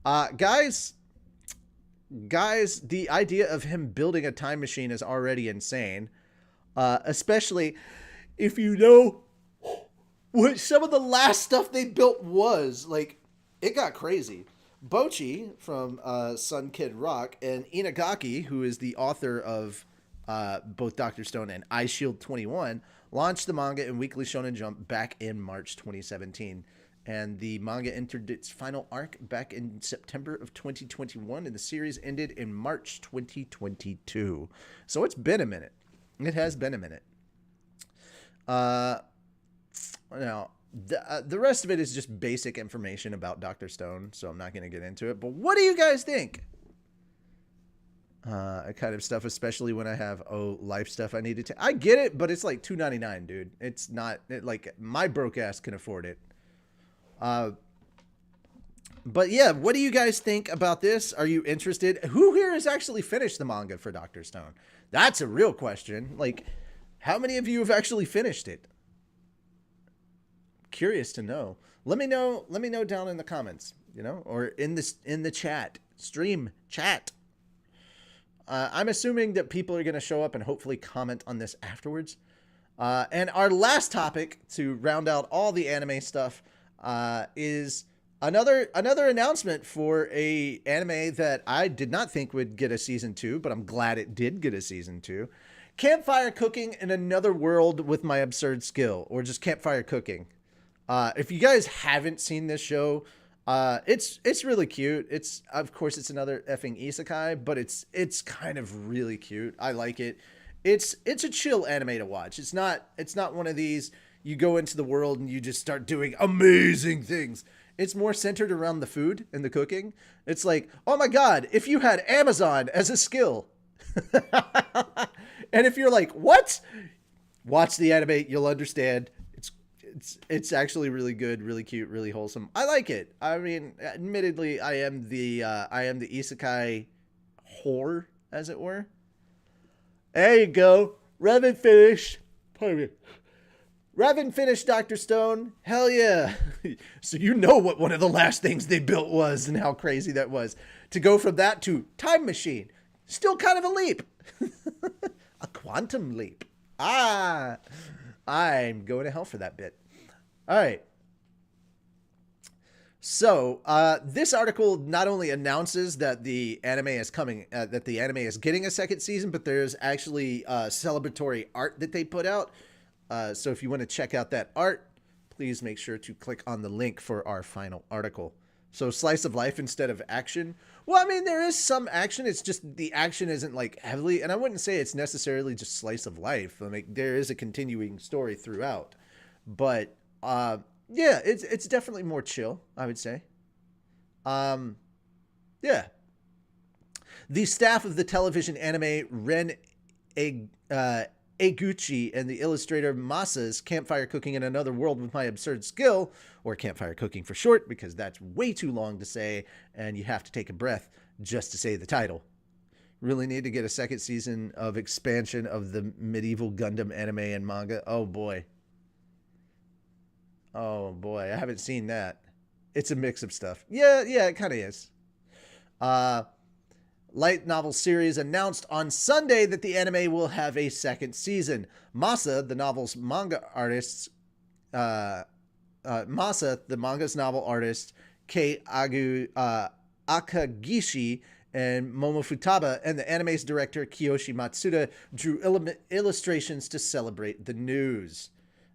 Guys, the idea of him building a time machine is already insane, especially if you know what some of the last stuff they built was. Like, it got crazy. Bocchi from Sun Kid Rock and Inagaki, who is the author of both Dr. Stone and Eye Shield 21, launched the manga in Weekly Shonen Jump back in March 2017. And the manga entered its final arc back in September of 2021, and the series ended in March 2022. So it's been a minute. It has been a minute. Now, the rest of it is just basic information about Dr. Stone, so I'm not going to get into it. But what do you guys think? Kind of stuff, especially when I have life stuff I need to take. I get it, but it's like $2.99, dude. It's not like my broke ass can afford it. But yeah, what do you guys think about this? Are you interested? Who here has actually finished the manga for Dr. Stone? That's a real question. Like, how many of you have actually finished it? Curious to know. Let me know down in the comments, or in the chat, stream chat. I'm assuming that people are going to show up and hopefully comment on this afterwards. And our last topic to round out all the anime stuff is another announcement for a anime that I did not think would get a season 2, but I'm glad it did get a season 2. Campfire Cooking in Another World with My Absurd Skill, or just Campfire Cooking. If you guys haven't seen this show, it's really cute. It's, of course, it's another effing isekai, but it's kind of really cute. I like it. It's a chill anime to watch. It's not one of these you go into the world and you just start doing amazing things. It's more centered around the food and the cooking. It's like, oh my god, if you had Amazon as a skill. And if you're like, what? Watch the anime, you'll understand. It's actually really good, really cute, really wholesome. I like it. I mean, admittedly, I am the isekai whore, as it were. There you go. Revan finished. Pardon me. Revan finished Dr. Stone. Hell yeah. So you know what one of the last things they built was and how crazy that was. To go from that to Time Machine. Still kind of a leap. A quantum leap. I'm going to hell for that bit. All right. So, this article not only announces that the anime is coming, that the anime is getting a second season, but there's actually celebratory art that they put out. So if you want to check out that art, please make sure to click on the link for our final article. So slice of life instead of action. Well, I mean, there is some action. It's just the action isn't like heavily, and I wouldn't say it's necessarily just slice of life. I mean, there is a continuing story throughout, but yeah, it's definitely more chill, I would say. Yeah. The staff of the television anime Ren Eguchi and the illustrator Masa's Campfire Cooking in Another World with My Absurd Skill, or Campfire Cooking for short, because that's way too long to say, and you have to take a breath just to say the title. Really need to get a second season of expansion of the medieval Gundam anime and manga. Oh boy. Oh boy, I haven't seen that. It's a mix of stuff. Yeah, it kind of is. Light novel series announced on Sunday that the anime will have a second season. Masa, the novel's manga artist, Masa, the manga's novel artist, Kei Akagishi, and Momo Futaba, and the anime's director, Kiyoshi Matsuda, drew illustrations to celebrate the news.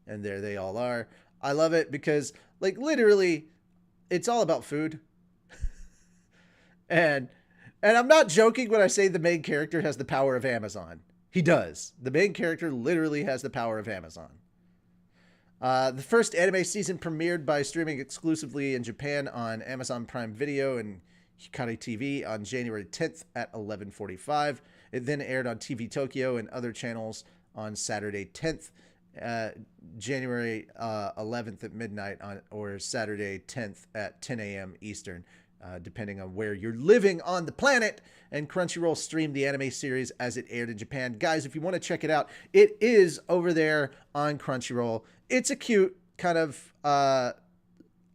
And there they all are. I love it because, like, literally, it's all about food. And I'm not joking when I say the main character has the power of Amazon. He does. The main character literally has the power of Amazon. The first anime season premiered by streaming exclusively in Japan on Amazon Prime Video and Hikari TV on January 10th at 11:45. It then aired on TV Tokyo and other channels on Saturday 10th, January 11th at midnight, or Saturday 10th at 10 a.m. Eastern. Depending on where you're living on the planet. And Crunchyroll streamed the anime series as it aired in Japan. Guys, if you want to check it out, it is over there on Crunchyroll. It's a cute, kind of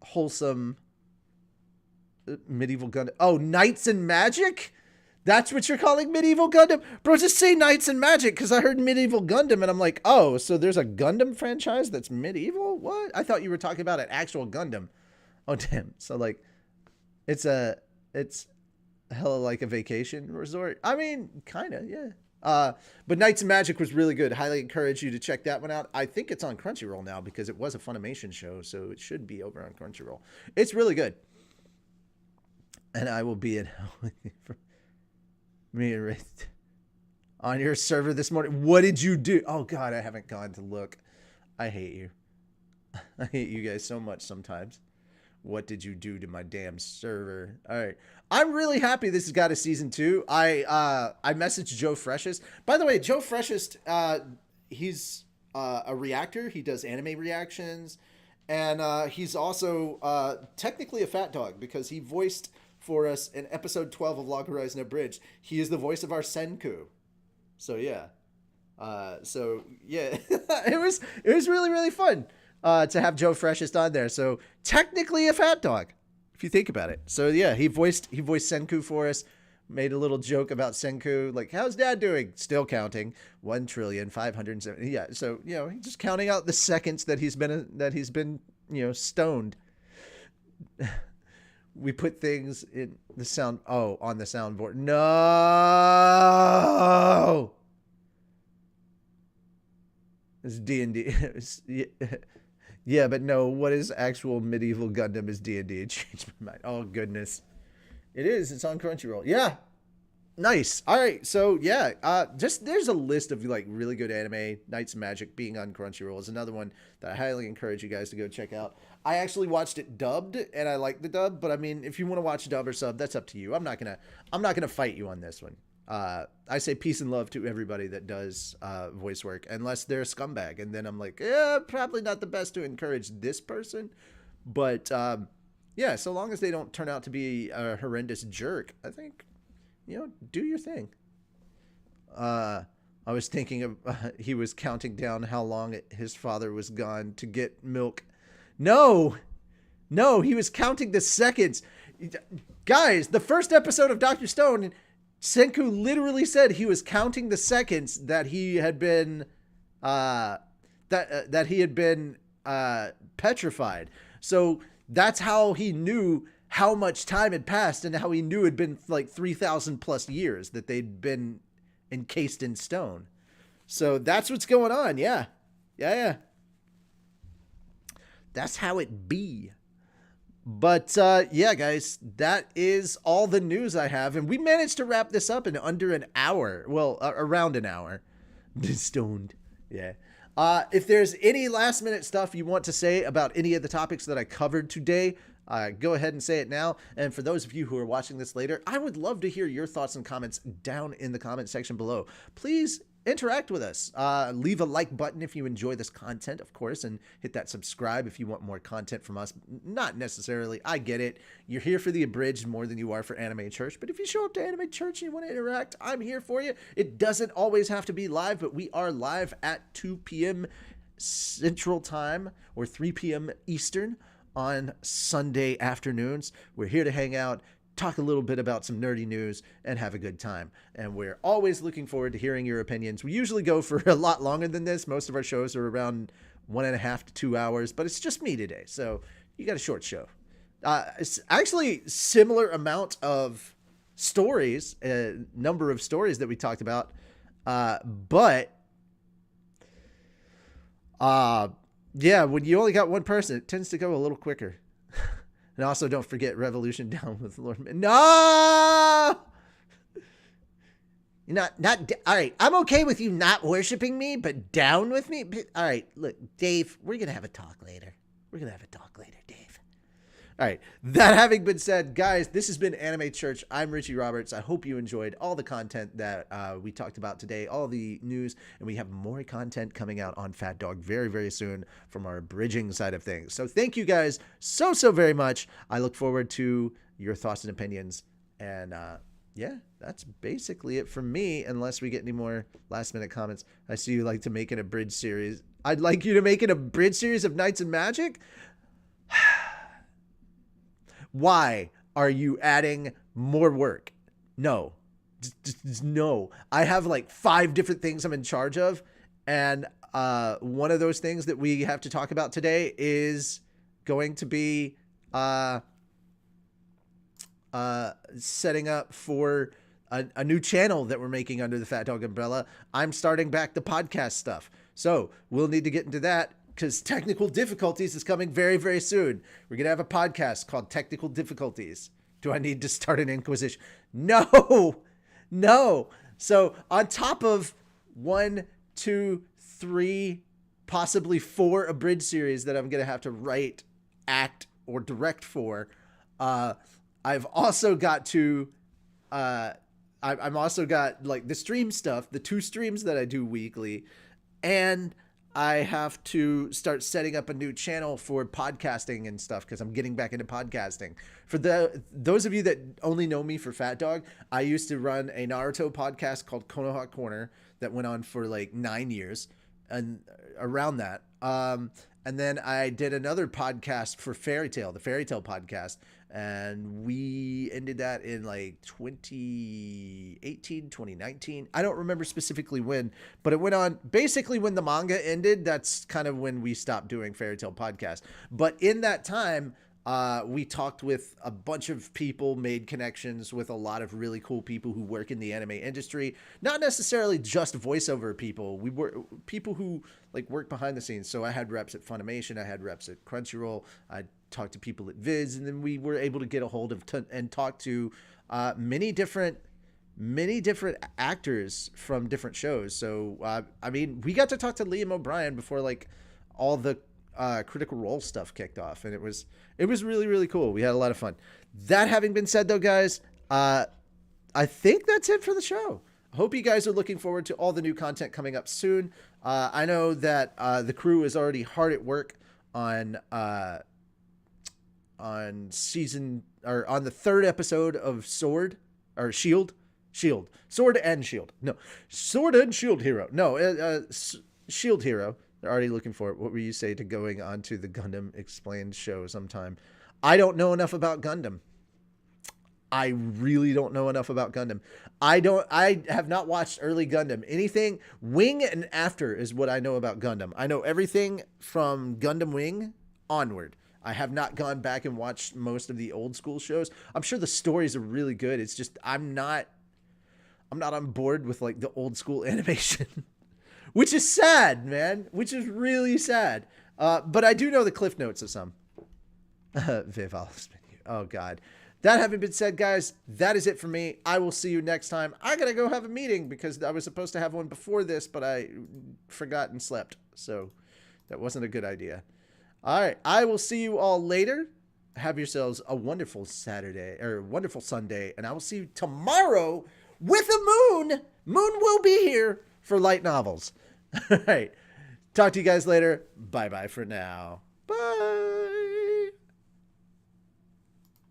wholesome medieval Gundam. Oh, Knights and Magic? That's what you're calling medieval Gundam? Bro, just say Knights and Magic, because I heard medieval Gundam, and I'm like, oh, so there's a Gundam franchise that's medieval? What? I thought you were talking about an actual Gundam. Oh, damn. So, like, it's hella like a vacation resort. I mean, kind of, yeah. But Knights and Magic was really good. Highly encourage you to check that one out. I think it's on Crunchyroll now because it was a Funimation show, so it should be over on Crunchyroll. It's really good. And I will be in on your server this morning. What did you do? Oh God, I haven't gone to look. I hate you. I hate you guys so much sometimes. What did you do to my damn server? All right. I'm really happy this has got a season 2. I messaged Joe Freshest. By the way, Joe Freshest, he's a reactor. He does anime reactions. And he's also technically a fat dog because he voiced for us in episode 12 of Log Horizon Abridged. He is the voice of our Senku. So, yeah. It was really, really fun. To have Joe Freshest on there. So technically a fat dog, if you think about it. So yeah, he voiced Senku for us, made a little joke about Senku, like, how's dad doing? Still counting. 1,570,000,000. Yeah. So, he's just counting out the seconds that he's been, stoned. We put things in the sound. Oh, on the soundboard. No. It's D&D. Yeah, but no, what is actual medieval Gundam is D&D. It changed my mind. Oh, goodness. It is. It's on Crunchyroll. Yeah. Nice. All right. So, yeah. There's a list of, like, really good anime. Knights and Magic being on Crunchyroll is another one that I highly encourage you guys to go check out. I actually watched it dubbed, and I like the dub. But, I mean, if you want to watch dub or sub, that's up to you. I'm not gonna fight you on this one. I say peace and love to everybody that does voice work, unless they're a scumbag, and then I'm like, probably not the best to encourage this person. But yeah, so long as they don't turn out to be a horrendous jerk, I think, do your thing. I was thinking of he was counting down how long his father was gone to get milk. No, he was counting the seconds. Guys, the first episode of Dr. Stone, Senku literally said he was counting the seconds that he had been petrified. So That's how he knew how much time had passed and how he knew it had been like 3,000 plus years that they'd been encased in stone. So that's what's going on. Yeah. Yeah. That's how it be. But yeah, guys, that is all the news I have. And we managed to wrap this up in under an hour. Well, around an hour. Stoned. Yeah. If there's any last minute stuff you want to say about any of the topics that I covered today, go ahead and say it now. And for those of you who are watching this later, I would love to hear your thoughts and comments down in the comment section below. Please interact with us. Leave a like button if you enjoy this content, of course, and hit that subscribe if you want more content from us. Not necessarily. I get it. You're here for the abridged more than you are for Anime Church. But if you show up to Anime Church and you want to interact, I'm here for you. It doesn't always have to be live, but we are live at 2 p.m. Central Time or 3 p.m. Eastern on Sunday afternoons. We're here to hang out, talk a little bit about some nerdy news, and have a good time. And we're always looking forward to hearing your opinions. We usually go for a lot longer than this. Most of our shows are around 1.5 to 2 hours, but it's just me today, so you got a short show. It's actually similar amount of stories, number of stories that we talked about, but yeah, when you only got one person, it tends to go a little quicker. And also, don't forget Revolution Down with Lord. No! You're not. All right, I'm okay with you not worshiping me, but down with me? All right, look, Dave, we're going to have a talk later. Dave. All right, that having been said, guys, this has been Anime Church. I'm Richie Roberts. I hope you enjoyed all the content that we talked about today, all the news, and we have more content coming out on Fat Dog very, very soon from our bridging side of things. So thank you guys so very much. I look forward to your thoughts and opinions. And yeah, that's basically it from me, unless we get any more last-minute comments. I see you like to make it a bridge series. I'd like you to make it a bridge series of Knights and Magic? Why are you adding more work? No. Just no. I have like 5 different things I'm in charge of. And one of those things that we have to talk about today is going to be setting up for a new channel that we're making under the Fat Dog umbrella. I'm starting back the podcast stuff. So we'll need to get into that, because Technical Difficulties is coming very, very soon. We're going to have a podcast called Technical Difficulties. Do I need to start an Inquisition? No. So on top of 1, 2, 3, possibly 4 abridged series that I'm going to have to write, act, or direct for, I've also got to, I'm also got like the stream stuff, the 2 streams that I do weekly, and I have to start setting up a new channel for podcasting and stuff, because I'm getting back into podcasting. For those of you that only know me for Fat Dog, I used to run a Naruto podcast called Konoha Corner that went on for like 9 years and around that. And then I did another podcast for Fairy Tail, the Fairy Tail podcast. And we ended that in like 2018, 2019. I don't remember specifically when, but it went on basically when the manga ended. That's kind of when we stopped doing Fairy Tail podcast. But in that time, we talked with a bunch of people, made connections with a lot of really cool people who work in the anime industry. Not necessarily just voiceover people. We were people who like work behind the scenes. So I had reps at Funimation. I had reps at Crunchyroll. I talked to people at Viz, and then we were able to get a hold of and talk to many different actors from different shows. So I mean, we got to talk to Liam O'Brien before like all the Critical Role stuff kicked off, and it was really, really cool. We had a lot of fun. That having been said, though, guys, I think that's it for the show. I hope you guys are looking forward to all the new content coming up soon. I know that the crew is already hard at work on season, or on the 3rd episode of Sword and Shield Hero. Shield Hero. They're already looking for it. What were you say to going on to the Gundam Explained show sometime? I don't know enough about Gundam. I really don't know enough about Gundam. I have not watched early Gundam. Anything Wing and after is what I know about Gundam. I know everything from Gundam Wing onward. I have not gone back and watched most of the old school shows. I'm sure the stories are really good. It's just I'm not on board with like the old school animation, which is sad, man. Which is really sad. But I do know the cliff notes of some. Viv, I'll spin you. Oh God. That having been said, guys, that is it for me. I will see you next time. I gotta go have a meeting because I was supposed to have one before this, but I forgot and slept. So that wasn't a good idea. All right. I will see you all later. Have yourselves a wonderful Saturday or wonderful Sunday. And I will see you tomorrow with a moon. Moon will be here for light novels. All right. Talk to you guys later. Bye-bye for now. Bye.